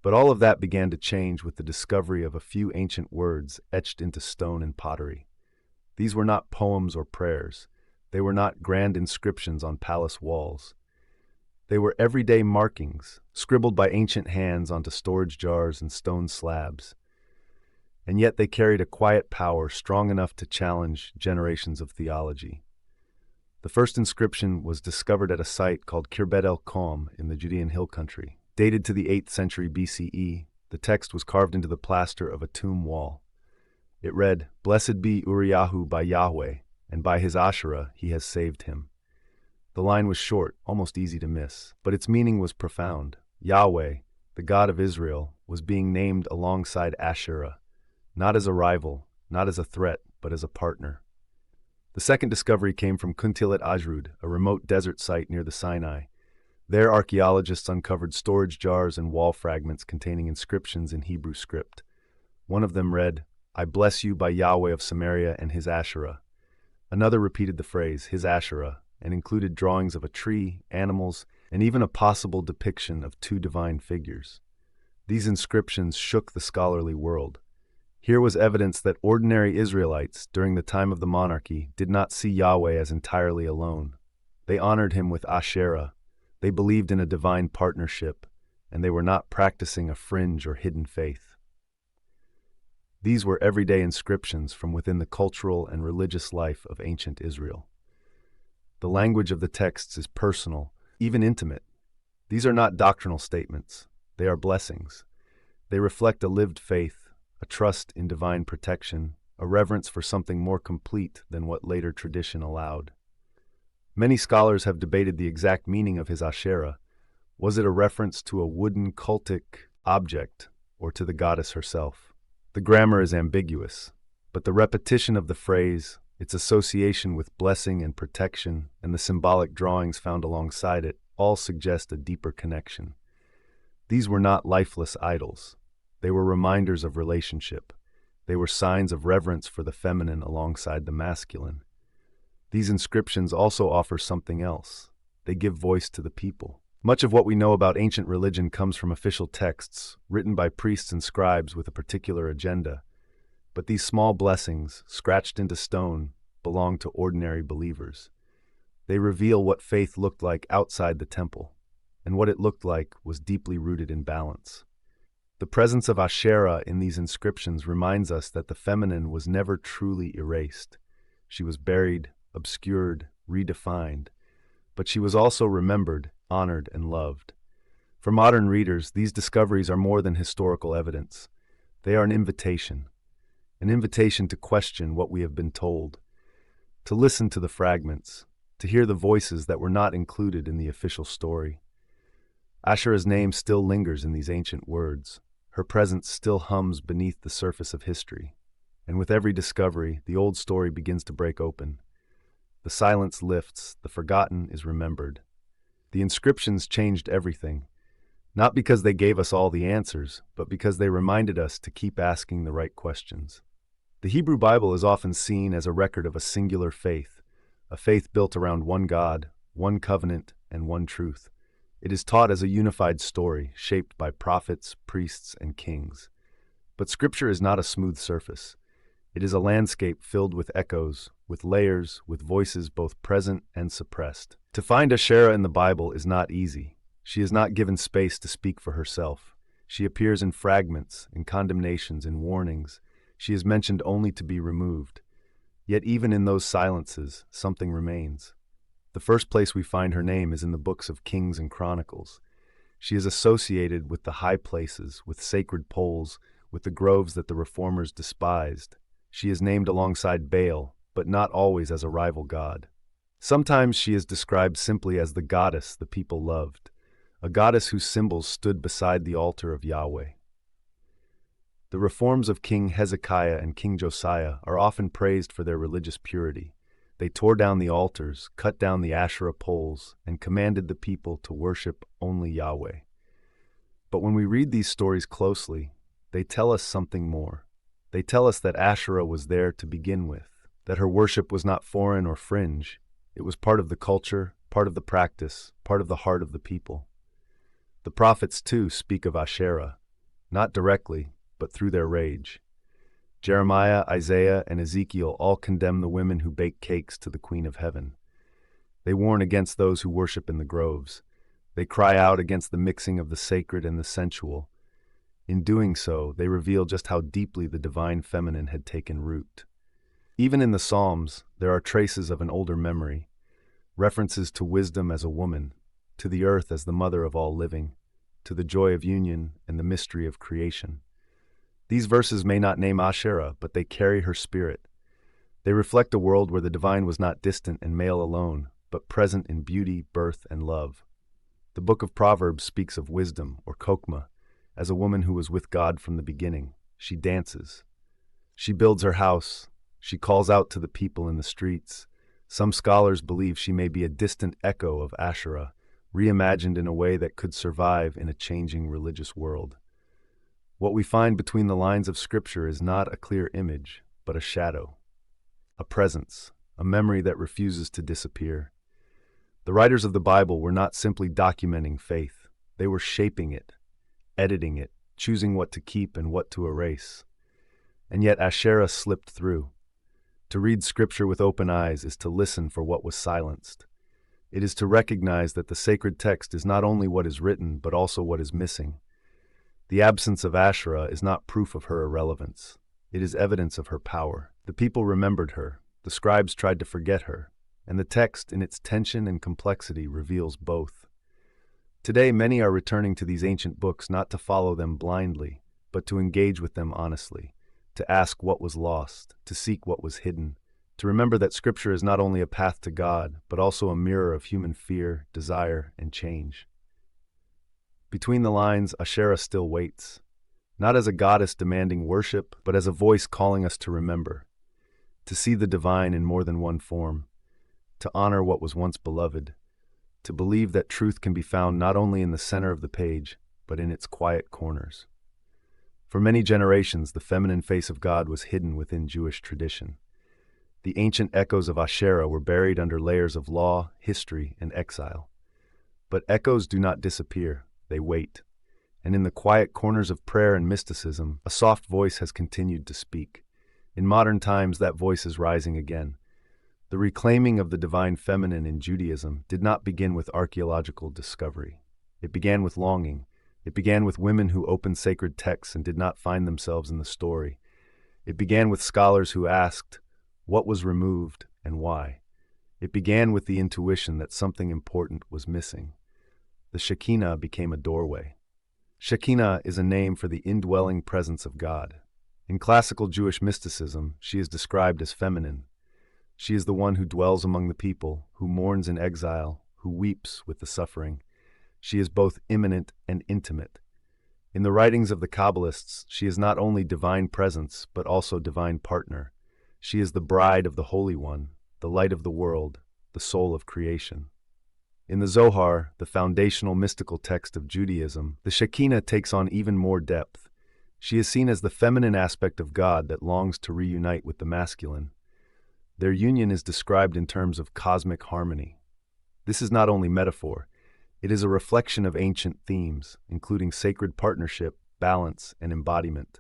But all of that began to change with the discovery of a few ancient words etched into stone and pottery. These were not poems or prayers. They were not grand inscriptions on palace walls. They were everyday markings, scribbled by ancient hands onto storage jars and stone slabs. And yet they carried a quiet power strong enough to challenge generations of theology. The first inscription was discovered at a site called Khirbet el-Qom in the Judean hill country. Dated to the 8th century BCE, the text was carved into the plaster of a tomb wall. It read, "Blessed be Uriyahu by Yahweh, and by his Asherah he has saved him." The line was short, almost easy to miss, but its meaning was profound. Yahweh, the God of Israel, was being named alongside Asherah, not as a rival, not as a threat, but as a partner. The second discovery came from Kuntilat Ajrud, a remote desert site near the Sinai. There, archaeologists uncovered storage jars and wall fragments containing inscriptions in Hebrew script. One of them read, "I bless you by Yahweh of Samaria and his Asherah." Another repeated the phrase, "his Asherah," and included drawings of a tree, animals, and even a possible depiction of two divine figures. These inscriptions shook the scholarly world. Here was evidence that ordinary Israelites, during the time of the monarchy, did not see Yahweh as entirely alone. They honored him with Asherah. They believed in a divine partnership, and they were not practicing a fringe or hidden faith. These were everyday inscriptions from within the cultural and religious life of ancient Israel. The language of the texts is personal, even intimate. These are not doctrinal statements. They are blessings. They reflect a lived faith, a trust in divine protection, a reverence for something more complete than what later tradition allowed. Many scholars have debated the exact meaning of his Asherah. Was it a reference to a wooden cultic object or to the goddess herself? The grammar is ambiguous, but the repetition of the phrase, its association with blessing and protection, and the symbolic drawings found alongside it all suggest a deeper connection. These were not lifeless idols. They were reminders of relationship. They were signs of reverence for the feminine alongside the masculine. These inscriptions also offer something else. They give voice to the people. Much of what we know about ancient religion comes from official texts, written by priests and scribes with a particular agenda. But these small blessings, scratched into stone, belong to ordinary believers. They reveal what faith looked like outside the temple, and what it looked like was deeply rooted in balance. The presence of Asherah in these inscriptions reminds us that the feminine was never truly erased. She was buried, obscured, redefined, but she was also remembered, honored, and loved. For modern readers, these discoveries are more than historical evidence. They are an invitation to question what we have been told, to listen to the fragments, to hear the voices that were not included in the official story. Asherah's name still lingers in these ancient words. Her presence still hums beneath the surface of history. And with every discovery, the old story begins to break open. The silence lifts, the forgotten is remembered. The inscriptions changed everything, not because they gave us all the answers, but because they reminded us to keep asking the right questions. The Hebrew Bible is often seen as a record of a singular faith, a faith built around one God, one covenant, and one truth. It is taught as a unified story, shaped by prophets, priests, and kings. But Scripture is not a smooth surface. It is a landscape filled with echoes, with layers, with voices both present and suppressed. To find Asherah in the Bible is not easy. She is not given space to speak for herself. She appears in fragments, in condemnations, in warnings. She is mentioned only to be removed. Yet even in those silences, something remains. The first place we find her name is in the books of Kings and Chronicles. She is associated with the high places, with sacred poles, with the groves that the reformers despised. She is named alongside Baal, but not always as a rival god. Sometimes she is described simply as the goddess the people loved, a goddess whose symbols stood beside the altar of Yahweh. The reforms of King Hezekiah and King Josiah are often praised for their religious purity. They tore down the altars, cut down the Asherah poles, and commanded the people to worship only Yahweh. But when we read these stories closely, they tell us something more. They tell us that Asherah was there to begin with, that her worship was not foreign or fringe. It was part of the culture, part of the practice, part of the heart of the people. The prophets, too, speak of Asherah, not directly, but through their rage. Jeremiah, Isaiah, and Ezekiel all condemn the women who bake cakes to the Queen of Heaven. They warn against those who worship in the groves. They cry out against the mixing of the sacred and the sensual. In doing so, they reveal just how deeply the divine feminine had taken root. Even in the Psalms, there are traces of an older memory, references to wisdom as a woman, to the earth as the mother of all living, to the joy of union and the mystery of creation. These verses may not name Asherah, but they carry her spirit. They reflect a world where the divine was not distant and male alone, but present in beauty, birth, and love. The book of Proverbs speaks of wisdom, or kokma, as a woman who was with God from the beginning. She dances. She builds her house. She calls out to the people in the streets. Some scholars believe she may be a distant echo of Asherah, reimagined in a way that could survive in a changing religious world. What we find between the lines of Scripture is not a clear image, but a shadow, a presence, a memory that refuses to disappear. The writers of the Bible were not simply documenting faith. They were shaping it, editing it, choosing what to keep and what to erase. And yet Asherah slipped through. To read Scripture with open eyes is to listen for what was silenced. It is to recognize that the sacred text is not only what is written, but also what is missing. The absence of Asherah is not proof of her irrelevance. It is evidence of her power. The people remembered her, the scribes tried to forget her, and the text, in its tension and complexity, reveals both. Today, many are returning to these ancient books not to follow them blindly, but to engage with them honestly, to ask what was lost, to seek what was hidden, to remember that Scripture is not only a path to God, but also a mirror of human fear, desire, and change. Between the lines, Asherah still waits, not as a goddess demanding worship, but as a voice calling us to remember, to see the divine in more than one form, to honor what was once beloved, to believe that truth can be found not only in the center of the page, but in its quiet corners. For many generations, the feminine face of God was hidden within Jewish tradition. The ancient echoes of Asherah were buried under layers of law, history, and exile. But echoes do not disappear, they wait. And in the quiet corners of prayer and mysticism, a soft voice has continued to speak. In modern times, that voice is rising again. The reclaiming of the divine feminine in Judaism did not begin with archaeological discovery. It began with longing. It began with women who opened sacred texts and did not find themselves in the story. It began with scholars who asked, what was removed and why? It began with the intuition that something important was missing. The Shekinah became a doorway. Shekinah is a name for the indwelling presence of God. In classical Jewish mysticism, she is described as feminine. She is the one who dwells among the people, who mourns in exile, who weeps with the suffering. She is both immanent and intimate. In the writings of the Kabbalists, she is not only divine presence, but also divine partner. She is the bride of the Holy One, the light of the world, the soul of creation. In the Zohar, the foundational mystical text of Judaism, the Shekinah takes on even more depth. She is seen as the feminine aspect of God that longs to reunite with the masculine. Their union is described in terms of cosmic harmony. This is not only metaphor, it is a reflection of ancient themes, including sacred partnership, balance, and embodiment.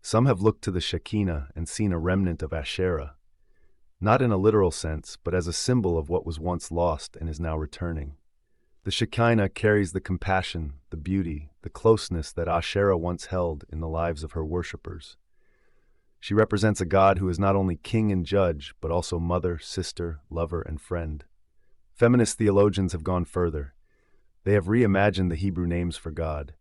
Some have looked to the Shekinah and seen a remnant of Asherah, not in a literal sense, but as a symbol of what was once lost and is now returning. The Shekinah carries the compassion, the beauty, the closeness that Asherah once held in the lives of her worshippers. She represents a God who is not only king and judge, but also mother, sister, lover, and friend. Feminist theologians have gone further. They have reimagined the Hebrew names for God.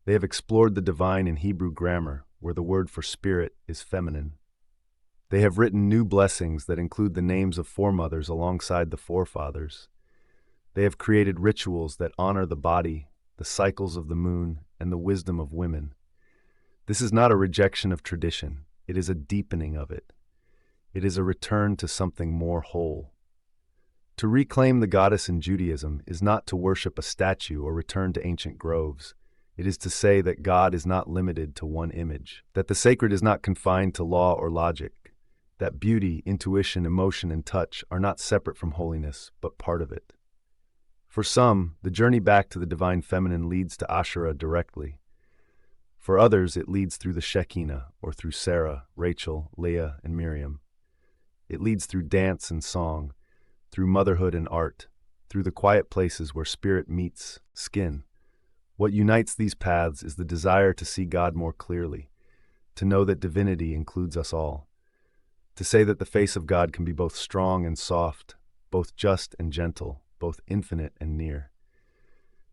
They have explored the divine in Hebrew grammar, where the word for spirit is feminine. They have written new blessings that include the names of foremothers alongside the forefathers. They have created rituals that honor the body, the cycles of the moon, and the wisdom of women. This is not a rejection of tradition. It is a deepening of it. It is a return to something more whole. To reclaim the goddess in Judaism is not to worship a statue or return to ancient groves. It is to say that God is not limited to one image, that the sacred is not confined to law or logic, that beauty, intuition, emotion, and touch are not separate from holiness, but part of it. For some, the journey back to the divine feminine leads to Asherah directly. For others, it leads through the Shekinah, or through Sarah, Rachel, Leah, and Miriam. It leads through dance and song, through motherhood and art, through the quiet places where spirit meets skin. What unites these paths is the desire to see God more clearly, to know that divinity includes us all, to say that the face of God can be both strong and soft, both just and gentle, both infinite and near.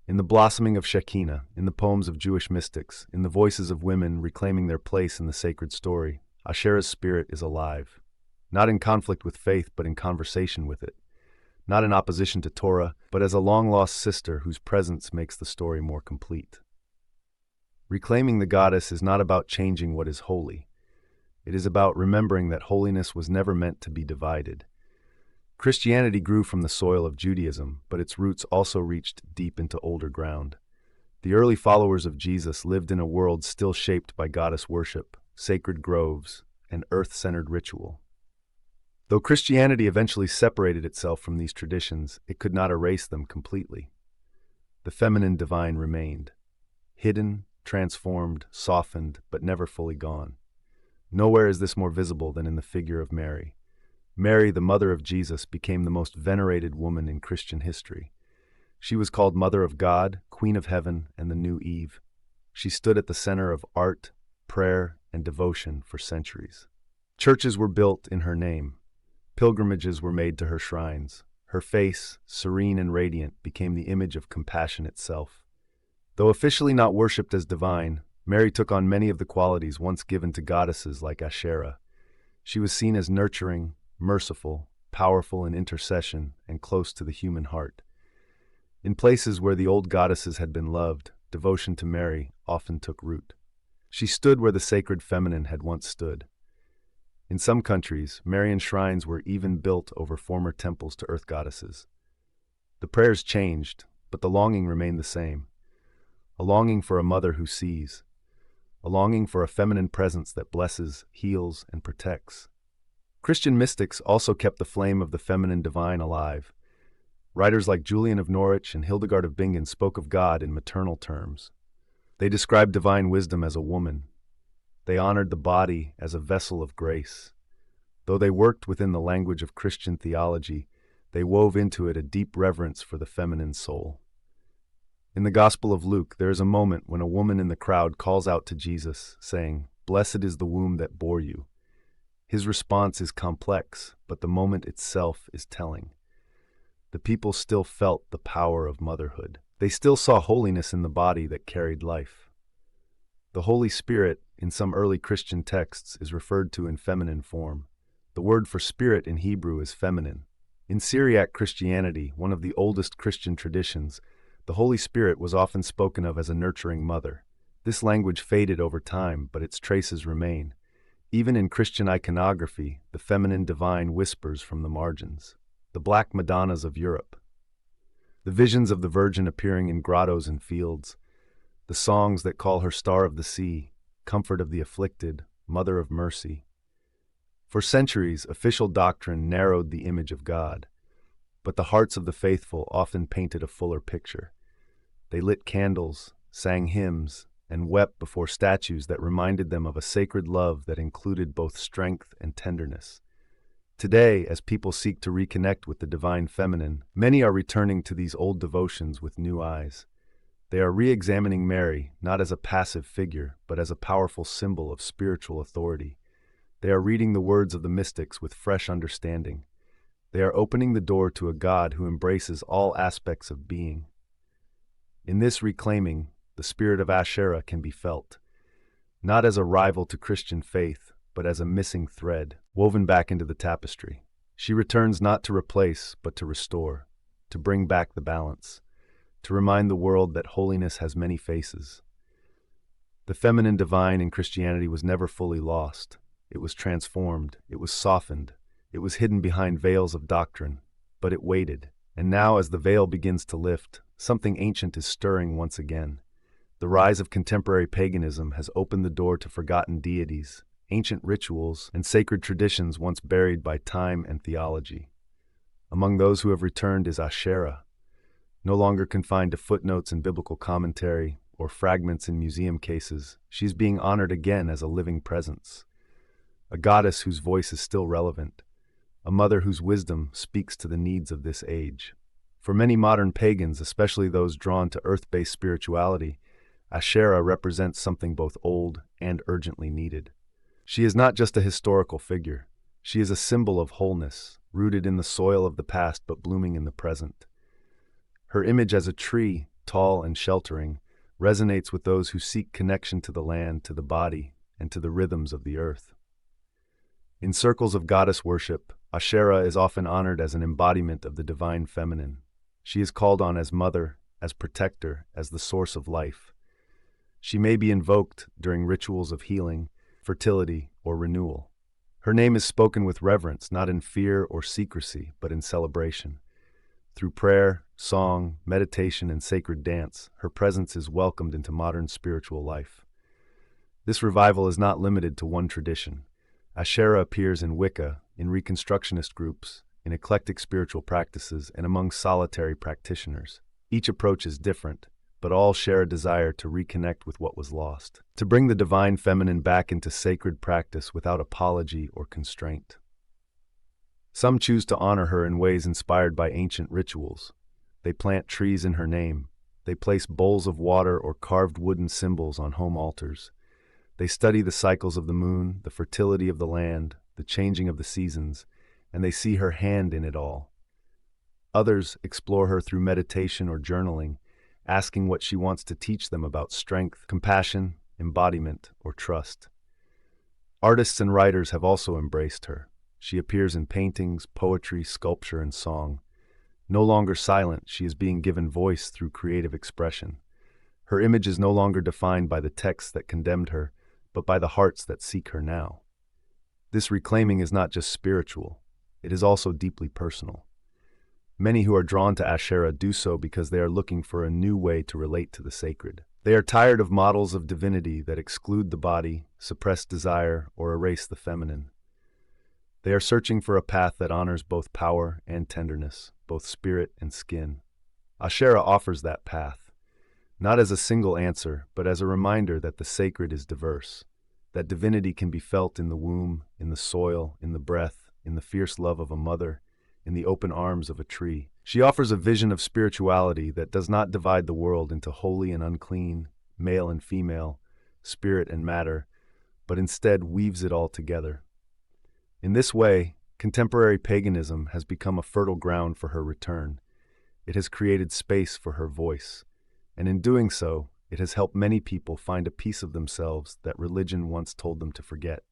In the blossoming of Shekinah, in the poems of Jewish mystics, in the voices of women reclaiming their place in the sacred story, Asherah's spirit is alive. Not in conflict with faith, but in conversation with it. Not in opposition to Torah, but as a long-lost sister whose presence makes the story more complete. Reclaiming the goddess is not about changing what is holy. It is about remembering that holiness was never meant to be divided. Christianity grew from the soil of Judaism, but its roots also reached deep into older ground. The early followers of Jesus lived in a world still shaped by goddess worship, sacred groves, and earth-centered ritual. Though Christianity eventually separated itself from these traditions, it could not erase them completely. The feminine divine remained, hidden, transformed, softened, but never fully gone. Nowhere is this more visible than in the figure of Mary. Mary, the mother of Jesus, became the most venerated woman in Christian history. She was called Mother of God, Queen of Heaven, and the new Eve. She stood at the center of art, prayer, and devotion for centuries. Churches were built in her name. Pilgrimages were made to her shrines. Her face, serene and radiant, became the image of compassion itself. Though officially not worshipped as divine, Mary took on many of the qualities once given to goddesses like Asherah. She was seen as nurturing, merciful, powerful in intercession, and close to the human heart. In places where the old goddesses had been loved, devotion to Mary often took root. She stood where the sacred feminine had once stood. In some countries, Marian shrines were even built over former temples to earth goddesses. The prayers changed, but the longing remained the same. A longing for a mother who sees. A longing for a feminine presence that blesses, heals, and protects. Christian mystics also kept the flame of the feminine divine alive. Writers like Julian of Norwich and Hildegard of Bingen spoke of God in maternal terms. They described divine wisdom as a woman. They honored the body as a vessel of grace. Though they worked within the language of Christian theology, they wove into it a deep reverence for the feminine soul. In the Gospel of Luke, there is a moment when a woman in the crowd calls out to Jesus, saying, "Blessed is the womb that bore you." His response is complex, but the moment itself is telling. The people still felt the power of motherhood. They still saw holiness in the body that carried life. The Holy Spirit, in some early Christian texts, is referred to in feminine form. The word for spirit in Hebrew is feminine. In Syriac Christianity, one of the oldest Christian traditions, the Holy Spirit was often spoken of as a nurturing mother. This language faded over time, but its traces remain. Even in Christian iconography, the feminine divine whispers from the margins. The Black Madonnas of Europe. The visions of the Virgin appearing in grottos and fields. The songs that call her Star of the Sea, Comfort of the Afflicted, Mother of Mercy. For centuries, official doctrine narrowed the image of God, but the hearts of the faithful often painted a fuller picture. They lit candles, sang hymns, and wept before statues that reminded them of a sacred love that included both strength and tenderness. Today, as people seek to reconnect with the divine feminine, many are returning to these old devotions with new eyes. They are re-examining Mary, not as a passive figure, but as a powerful symbol of spiritual authority. They are reading the words of the mystics with fresh understanding. They are opening the door to a God who embraces all aspects of being. In this reclaiming, the spirit of Asherah can be felt, not as a rival to Christian faith, but as a missing thread, woven back into the tapestry. She returns not to replace, but to restore, to bring back the balance, to remind the world that holiness has many faces. The feminine divine in Christianity was never fully lost. It was transformed, it was softened, it was hidden behind veils of doctrine, but it waited. And now, as the veil begins to lift, something ancient is stirring once again. The rise of contemporary paganism has opened the door to forgotten deities, ancient rituals, and sacred traditions once buried by time and theology. Among those who have returned is Asherah, no longer confined to footnotes in biblical commentary or fragments in museum cases. She's being honored again as a living presence, a goddess whose voice is still relevant, a mother whose wisdom speaks to the needs of this age. For many modern pagans, especially those drawn to earth-based spirituality, Asherah represents something both old and urgently needed. She is not just a historical figure. She is a symbol of wholeness, rooted in the soil of the past but blooming in the present. Her image as a tree, tall and sheltering, resonates with those who seek connection to the land, to the body, and to the rhythms of the earth. In circles of goddess worship, Asherah is often honored as an embodiment of the divine feminine. She is called on as mother, as protector, as the source of life. She may be invoked during rituals of healing, fertility, or renewal. Her name is spoken with reverence, not in fear or secrecy, but in celebration. Through prayer, song, meditation, and sacred dance, her presence is welcomed into modern spiritual life. This revival is not limited to one tradition. Asherah appears in Wicca, in Reconstructionist groups, in eclectic spiritual practices, and among solitary practitioners. Each approach is different, but all share a desire to reconnect with what was lost, to bring the divine feminine back into sacred practice without apology or constraint. Some choose to honor her in ways inspired by ancient rituals. They plant trees in her name. They place bowls of water or carved wooden symbols on home altars. They study the cycles of the moon, the fertility of the land, the changing of the seasons, and they see her hand in it all. Others explore her through meditation or journaling, asking what she wants to teach them about strength, compassion, embodiment, or trust. Artists and writers have also embraced her. She appears in paintings, poetry, sculpture, and song. No longer silent, she is being given voice through creative expression. Her image is no longer defined by the texts that condemned her, but by the hearts that seek her now. This reclaiming is not just spiritual, it is also deeply personal. Many who are drawn to Asherah do so because they are looking for a new way to relate to the sacred. They are tired of models of divinity that exclude the body, suppress desire, or erase the feminine. They are searching for a path that honors both power and tenderness, both spirit and skin. Asherah offers that path, not as a single answer, but as a reminder that the sacred is diverse, that divinity can be felt in the womb, in the soil, in the breath, in the fierce love of a mother, in the open arms of a tree. She offers a vision of spirituality that does not divide the world into holy and unclean, male and female, spirit and matter, but instead weaves it all together. In this way, contemporary paganism has become a fertile ground for her return. It has created space for her voice, and in doing so, it has helped many people find a piece of themselves that religion once told them to forget.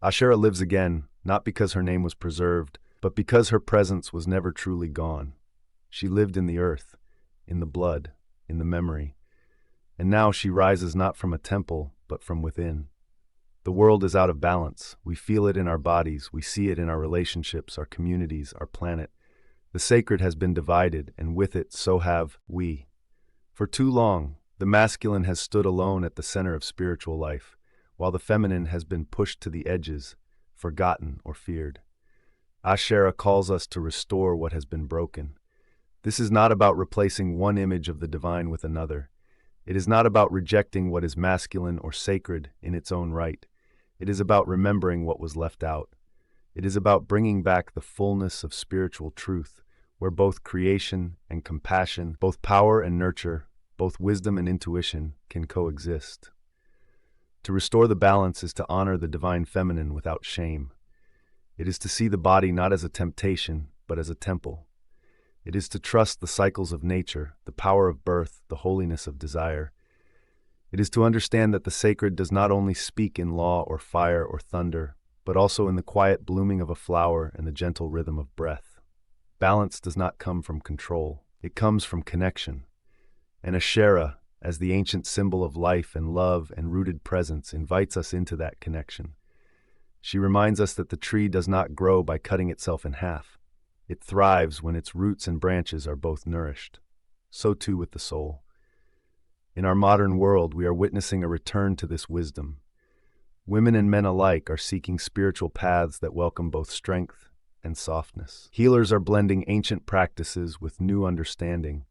Asherah lives again, not because her name was preserved, but because her presence was never truly gone. She lived in the earth, in the blood, in the memory, and now she rises not from a temple, but from within. The world is out of balance. We feel it in our bodies, we see it in our relationships, our communities, our planet. The sacred has been divided, and with it, so have we. For too long, the masculine has stood alone at the center of spiritual life, while the feminine has been pushed to the edges, forgotten or feared. Asherah calls us to restore what has been broken. This is not about replacing one image of the divine with another. It is not about rejecting what is masculine or sacred in its own right. It is about remembering what was left out. It is about bringing back the fullness of spiritual truth, where both creation and compassion, both power and nurture, both wisdom and intuition can coexist. To restore the balance is to honor the divine feminine without shame. It is to see the body not as a temptation, but as a temple. It is to trust the cycles of nature, the power of birth, the holiness of desire. It is to understand that the sacred does not only speak in law or fire or thunder, but also in the quiet blooming of a flower and the gentle rhythm of breath. Balance does not come from control, it comes from connection. And Asherah, as the ancient symbol of life and love and rooted presence, invites us into that connection. She reminds us that the tree does not grow by cutting itself in half. It thrives when its roots and branches are both nourished. So too with the soul. In our modern world, we are witnessing a return to this wisdom. Women and men alike are seeking spiritual paths that welcome both strength and softness. Healers are blending ancient practices with new understanding.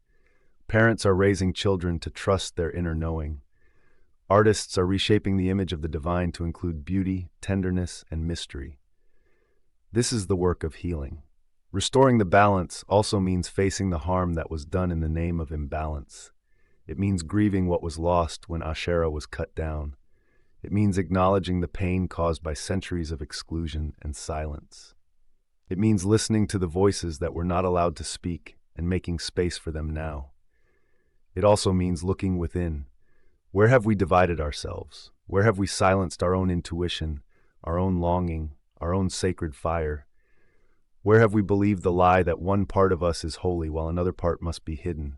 Parents are raising children to trust their inner knowing. Artists are reshaping the image of the divine to include beauty, tenderness, and mystery. This is the work of healing. Restoring the balance also means facing the harm that was done in the name of imbalance. It means grieving what was lost when Asherah was cut down. It means acknowledging the pain caused by centuries of exclusion and silence. It means listening to the voices that were not allowed to speak and making space for them now. It also means looking within. Where have we divided ourselves? Where have we silenced our own intuition, our own longing, our own sacred fire? Where have we believed the lie that one part of us is holy while another part must be hidden?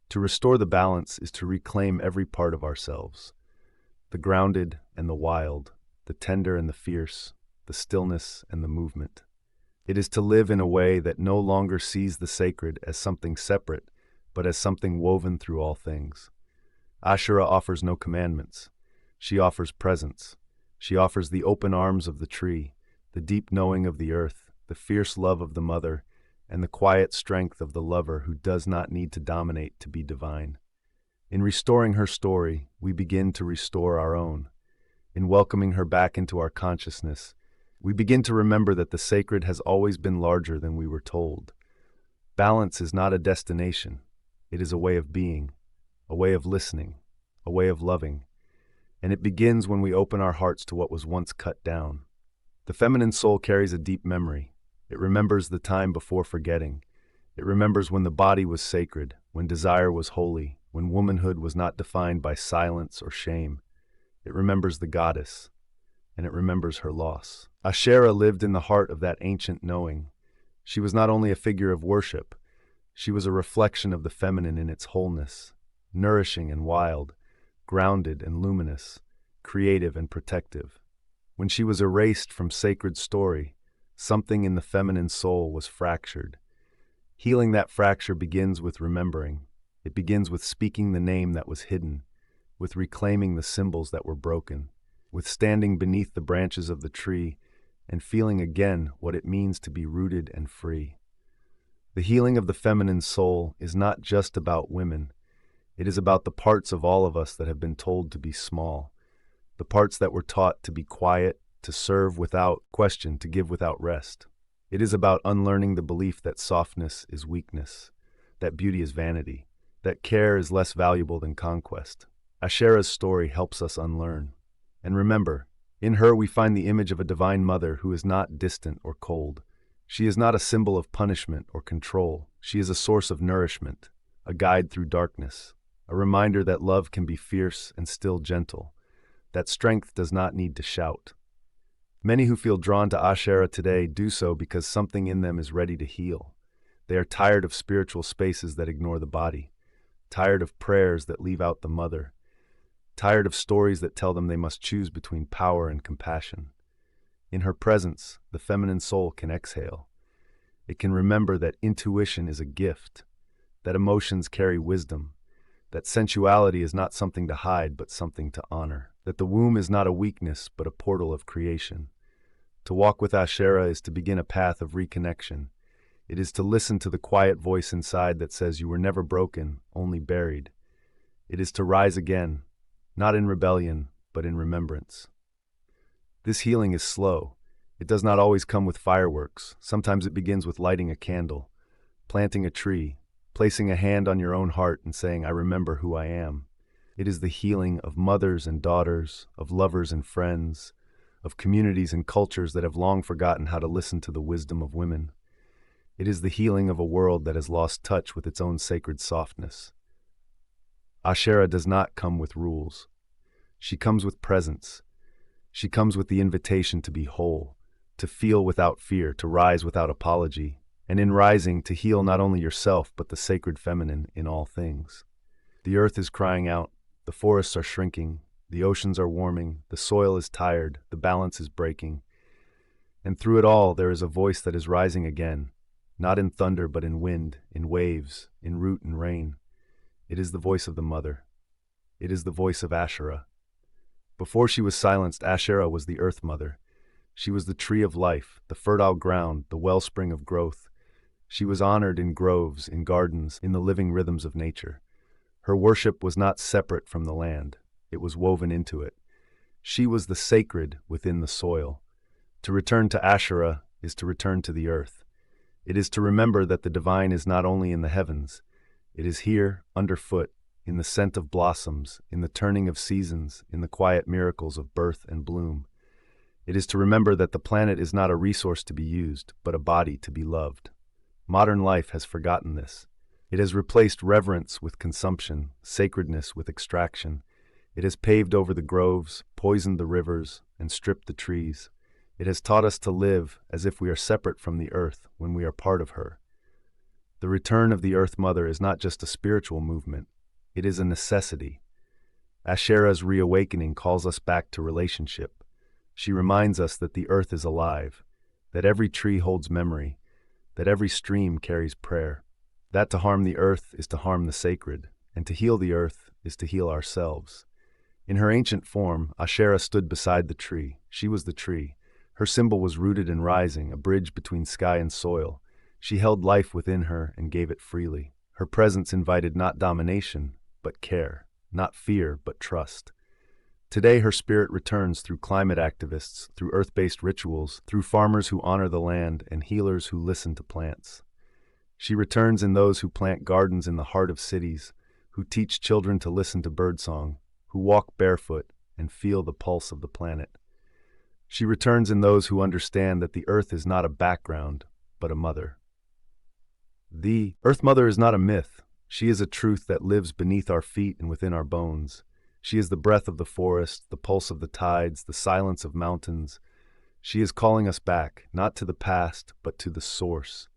To restore the balance is to reclaim every part of ourselves, the grounded and the wild, the tender and the fierce, the stillness and the movement. It is to live in a way that no longer sees the sacred as something separate, but as something woven through all things. Asherah offers no commandments. She offers presence. She offers the open arms of the tree, the deep knowing of the earth, the fierce love of the mother, and the quiet strength of the lover who does not need to dominate to be divine. In restoring her story, we begin to restore our own. In welcoming her back into our consciousness, we begin to remember that the sacred has always been larger than we were told. Balance is not a destination. It is a way of being, a way of listening, a way of loving. And it begins when we open our hearts to what was once cut down. The feminine soul carries a deep memory. It remembers the time before forgetting. It remembers when the body was sacred, when desire was holy, when womanhood was not defined by silence or shame. It remembers the goddess, and it remembers her loss. Asherah lived in the heart of that ancient knowing. She was not only a figure of worship, she was a reflection of the feminine in its wholeness, nourishing and wild, grounded and luminous, creative and protective. When she was erased from sacred story, something in the feminine soul was fractured. Healing that fracture begins with remembering. It begins with speaking the name that was hidden, with reclaiming the symbols that were broken, with standing beneath the branches of the tree and feeling again what it means to be rooted and free. The healing of the feminine soul is not just about women. It is about the parts of all of us that have been told to be small, the parts that were taught to be quiet, to serve without question, to give without rest. It is about unlearning the belief that softness is weakness, that beauty is vanity, that care is less valuable than conquest. Asherah's story helps us unlearn. And remember, in her we find the image of a divine mother who is not distant or cold. She is not a symbol of punishment or control. She is a source of nourishment, a guide through darkness, a reminder that love can be fierce and still gentle, that strength does not need to shout. Many who feel drawn to Asherah today do so because something in them is ready to heal. They are tired of spiritual spaces that ignore the body, tired of prayers that leave out the mother, tired of stories that tell them they must choose between power and compassion. In her presence, the feminine soul can exhale. It can remember that intuition is a gift, that emotions carry wisdom, that sensuality is not something to hide but something to honor, that the womb is not a weakness but a portal of creation. To walk with Asherah is to begin a path of reconnection. It is to listen to the quiet voice inside that says you were never broken, only buried. It is to rise again, not in rebellion, but in remembrance. This healing is slow. It does not always come with fireworks. Sometimes it begins with lighting a candle, planting a tree, placing a hand on your own heart and saying, I remember who I am. It is the healing of mothers and daughters, of lovers and friends, of communities and cultures that have long forgotten how to listen to the wisdom of women. It is the healing of a world that has lost touch with its own sacred softness. Asherah does not come with rules. She comes with presence. She comes with the invitation to be whole, to feel without fear, to rise without apology, and in rising to heal not only yourself but the sacred feminine in all things. The earth is crying out, the forests are shrinking, the oceans are warming, the soil is tired, the balance is breaking. And through it all there is a voice that is rising again, not in thunder but in wind, in waves, in root and rain. It is the voice of the mother. It is the voice of Asherah. Before she was silenced, Asherah was the earth mother. She was the tree of life, the fertile ground, the wellspring of growth. She was honored in groves, in gardens, in the living rhythms of nature. Her worship was not separate from the land. It was woven into it. She was the sacred within the soil. To return to Asherah is to return to the earth. It is to remember that the divine is not only in the heavens. It is here, underfoot, in the scent of blossoms, in the turning of seasons, in the quiet miracles of birth and bloom. It is to remember that the planet is not a resource to be used, but a body to be loved. Modern life has forgotten this. It has replaced reverence with consumption, sacredness with extraction. It has paved over the groves, poisoned the rivers, and stripped the trees. It has taught us to live as if we are separate from the earth when we are part of her. The return of the Earth Mother is not just a spiritual movement, it is a necessity. Asherah's reawakening calls us back to relationship. She reminds us that the earth is alive, that every tree holds memory, that every stream carries prayer, that to harm the earth is to harm the sacred, and to heal the earth is to heal ourselves. In her ancient form, Asherah stood beside the tree. She was the tree. Her symbol was rooted and rising, a bridge between sky and soil. She held life within her and gave it freely. Her presence invited not domination, but care, not fear, but trust. Today, her spirit returns through climate activists, through earth-based rituals, through farmers who honor the land and healers who listen to plants. She returns in those who plant gardens in the heart of cities, who teach children to listen to birdsong, who walk barefoot and feel the pulse of the planet. She returns in those who understand that the earth is not a background, but a mother. The Earth Mother is not a myth. She is a truth that lives beneath our feet and within our bones. She is the breath of the forest, the pulse of the tides, the silence of mountains. She is calling us back, not to the past, but to the source.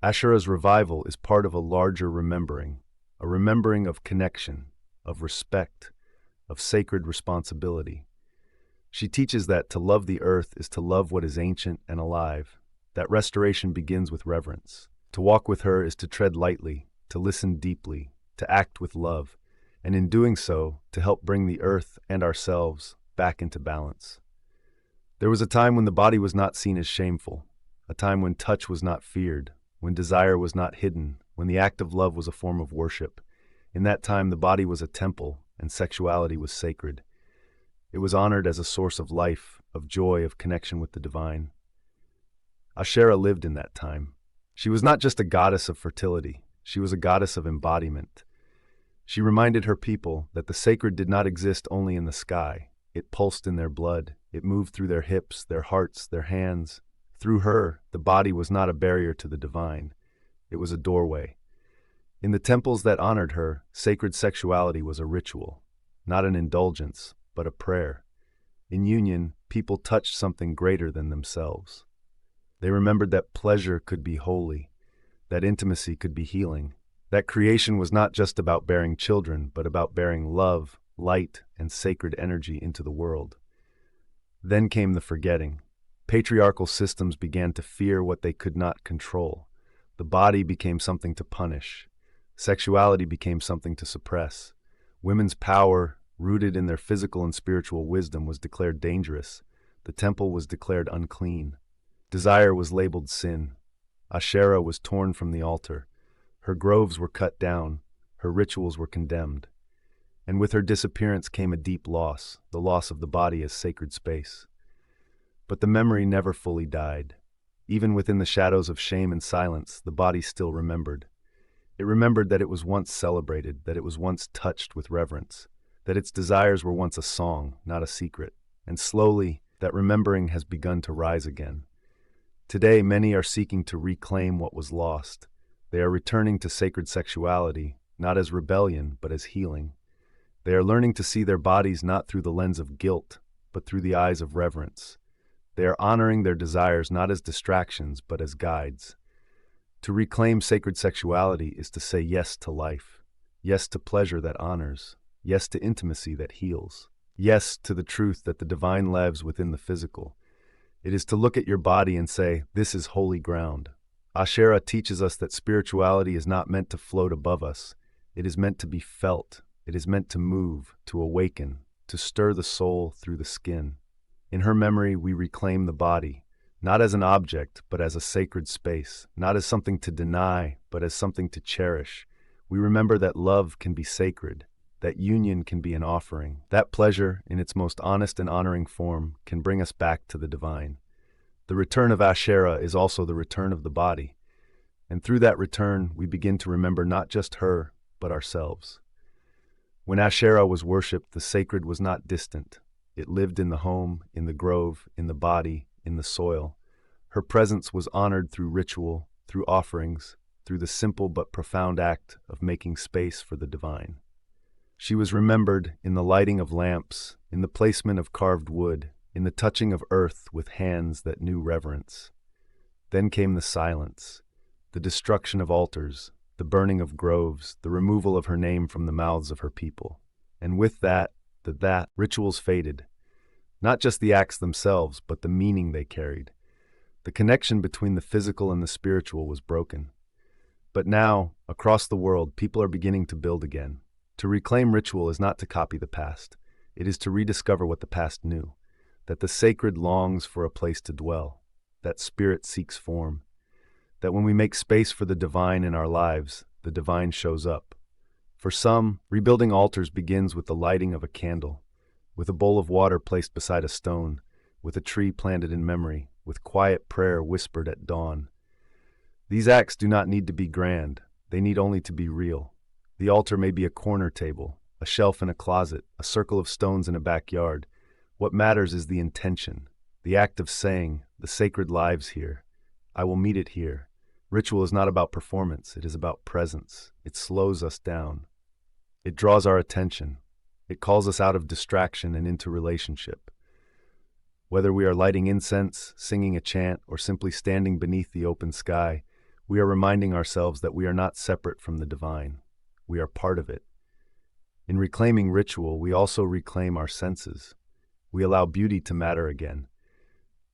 Asherah's revival is part of a larger remembering, a remembering of connection, of respect, of sacred responsibility. She teaches that to love the earth is to love what is ancient and alive, that restoration begins with reverence. To walk with her is to tread lightly, to listen deeply, to act with love, and in doing so, to help bring the earth and ourselves back into balance. There was a time when the body was not seen as shameful, a time when touch was not feared, when desire was not hidden, when the act of love was a form of worship. In that time, the body was a temple, and sexuality was sacred. It was honored as a source of life, of joy, of connection with the divine. Asherah lived in that time. She was not just a goddess of fertility, she was a goddess of embodiment. She reminded her people that the sacred did not exist only in the sky. It pulsed in their blood. It moved through their hips, their hearts, their hands. Through her, the body was not a barrier to the divine. It was a doorway. In the temples that honored her, sacred sexuality was a ritual, not an indulgence, but a prayer. In union, people touched something greater than themselves. They remembered that pleasure could be holy, that intimacy could be healing, that creation was not just about bearing children, but about bearing love, light, and sacred energy into the world. Then came the forgetting. Patriarchal systems began to fear what they could not control. The body became something to punish. Sexuality became something to suppress. Women's power, rooted in their physical and spiritual wisdom, was declared dangerous. The temple was declared unclean. Desire was labeled sin. Asherah was torn from the altar. Her groves were cut down. Her rituals were condemned. And with her disappearance came a deep loss, the loss of the body as sacred space. But the memory never fully died. Even within the shadows of shame and silence, the body still remembered. It remembered that it was once celebrated, that it was once touched with reverence, that its desires were once a song, not a secret. And slowly, that remembering has begun to rise again. Today, many are seeking to reclaim what was lost. They are returning to sacred sexuality, not as rebellion, but as healing. They are learning to see their bodies not through the lens of guilt, but through the eyes of reverence. They are honoring their desires not as distractions, but as guides. To reclaim sacred sexuality is to say yes to life, yes to pleasure that honors, yes to intimacy that heals, yes to the truth that the divine lives within the physical. It is to look at your body and say, this is holy ground. Asherah teaches us that spirituality is not meant to float above us. It is meant to be felt. It is meant to move, to awaken, to stir the soul through the skin. In her memory, we reclaim the body, not as an object, but as a sacred space, not as something to deny, but as something to cherish. We remember that love can be sacred, that union can be an offering, that pleasure, in its most honest and honoring form, can bring us back to the divine. The return of Asherah is also the return of the body, and through that return, we begin to remember not just her, but ourselves. When Asherah was worshipped, the sacred was not distant. It lived in the home, in the grove, in the body, in the soil. Her presence was honored through ritual, through offerings, through the simple but profound act of making space for the divine. She was remembered in the lighting of lamps, in the placement of carved wood, in the touching of earth with hands that knew reverence. Then came the silence, the destruction of altars, the burning of groves, the removal of her name from the mouths of her people. And with that, rituals faded. Not just the acts themselves, but the meaning they carried. The connection between the physical and the spiritual was broken. But now, across the world, people are beginning to build again. To reclaim ritual is not to copy the past. It is to rediscover what the past knew, that the sacred longs for a place to dwell, that spirit seeks form, that when we make space for the divine in our lives, the divine shows up. For some, rebuilding altars begins with the lighting of a candle, with a bowl of water placed beside a stone, with a tree planted in memory, with quiet prayer whispered at dawn. These acts do not need to be grand, they need only to be real. The altar may be a corner table, a shelf in a closet, a circle of stones in a backyard. What matters is the intention, the act of saying, the sacred lives here. I will meet it here. Ritual is not about performance, it is about presence. It slows us down. It draws our attention. It calls us out of distraction and into relationship. Whether we are lighting incense, singing a chant, or simply standing beneath the open sky, we are reminding ourselves that we are not separate from the divine. We are part of it. In reclaiming ritual, we also reclaim our senses. We allow beauty to matter again.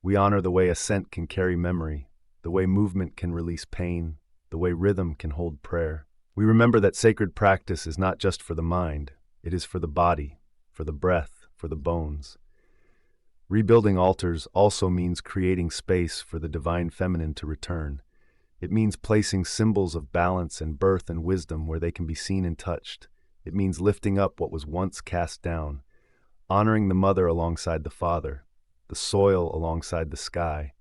We honor the way a scent can carry memory, the way movement can release pain, the way rhythm can hold prayer. We remember that sacred practice is not just for the mind, it is for the body, for the breath, for the bones. Rebuilding altars also means creating space for the divine feminine to return. It means placing symbols of balance and birth and wisdom where they can be seen and touched. It means lifting up what was once cast down, honoring the mother alongside the father, the soil alongside the sky.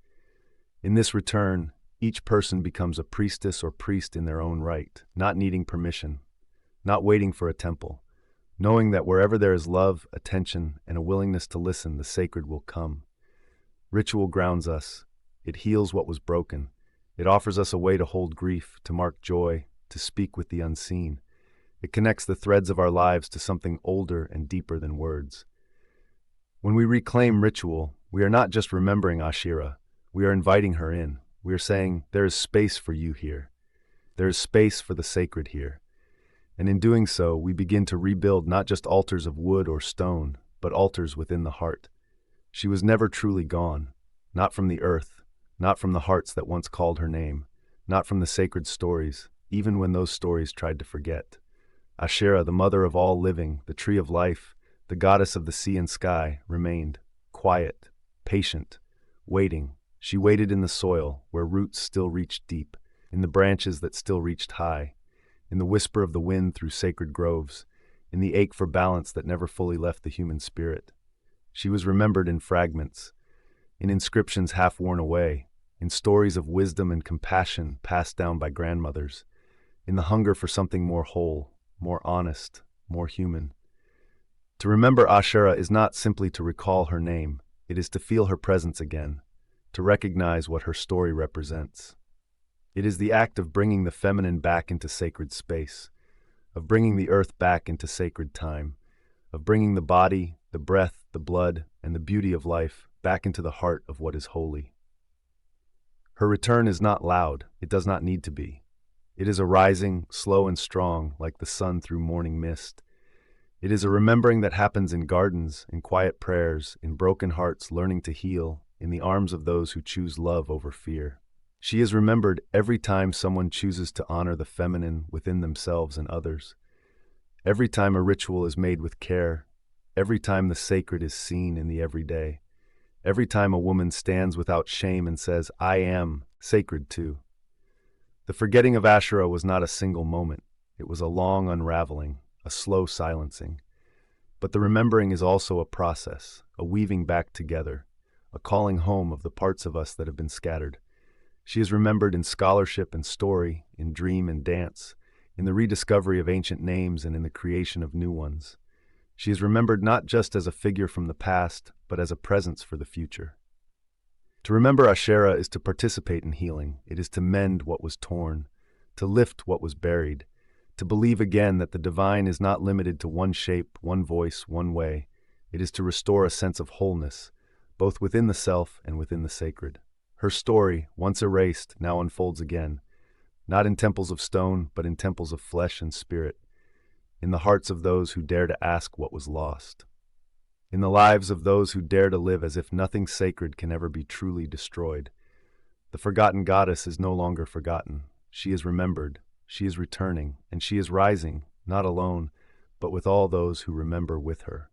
In this return, each person becomes a priestess or priest in their own right, not needing permission, not waiting for a temple, knowing that wherever there is love, attention, and a willingness to listen, the sacred will come. Ritual grounds us. It heals what was broken. It offers us a way to hold grief, to mark joy, to speak with the unseen. It connects the threads of our lives to something older and deeper than words. When we reclaim ritual, we are not just remembering Asherah, we are inviting her in. We are saying, there is space for you here. There is space for the sacred here. And in doing so, we begin to rebuild not just altars of wood or stone, but altars within the heart. She was never truly gone, not from the earth, not from the hearts that once called her name, not from the sacred stories, even when those stories tried to forget. Asherah, the mother of all living, the tree of life, the goddess of the sea and sky, remained quiet, patient, waiting. She waited in the soil, where roots still reached deep, in the branches that still reached high, in the whisper of the wind through sacred groves, in the ache for balance that never fully left the human spirit. She was remembered in fragments, in inscriptions half worn away, in stories of wisdom and compassion passed down by grandmothers, in the hunger for something more whole, more honest, more human. To remember Asherah is not simply to recall her name, it is to feel her presence again, to recognize what her story represents. It is the act of bringing the feminine back into sacred space, of bringing the earth back into sacred time, of bringing the body, the breath, the blood, and the beauty of life back into the heart of what is holy. Her return is not loud, it does not need to be. It is a rising, slow and strong, like the sun through morning mist. It is a remembering that happens in gardens, in quiet prayers, in broken hearts learning to heal, in the arms of those who choose love over fear. She is remembered every time someone chooses to honor the feminine within themselves and others. Every time a ritual is made with care, every time the sacred is seen in the everyday, every time a woman stands without shame and says, I am sacred too. The forgetting of Asherah was not a single moment. It was a long unraveling, a slow silencing. But the remembering is also a process, a weaving back together, a calling home of the parts of us that have been scattered. She is remembered in scholarship and story, in dream and dance, in the rediscovery of ancient names and in the creation of new ones. She is remembered not just as a figure from the past, but as a presence for the future. To remember Asherah is to participate in healing. It is to mend what was torn, to lift what was buried, to believe again that the divine is not limited to one shape, one voice, one way. It is to restore a sense of wholeness, both within the self and within the sacred. Her story, once erased, now unfolds again, not in temples of stone, but in temples of flesh and spirit, in the hearts of those who dare to ask what was lost, in the lives of those who dare to live as if nothing sacred can ever be truly destroyed. The forgotten goddess is no longer forgotten. She is remembered, she is returning, and she is rising, not alone, but with all those who remember with her.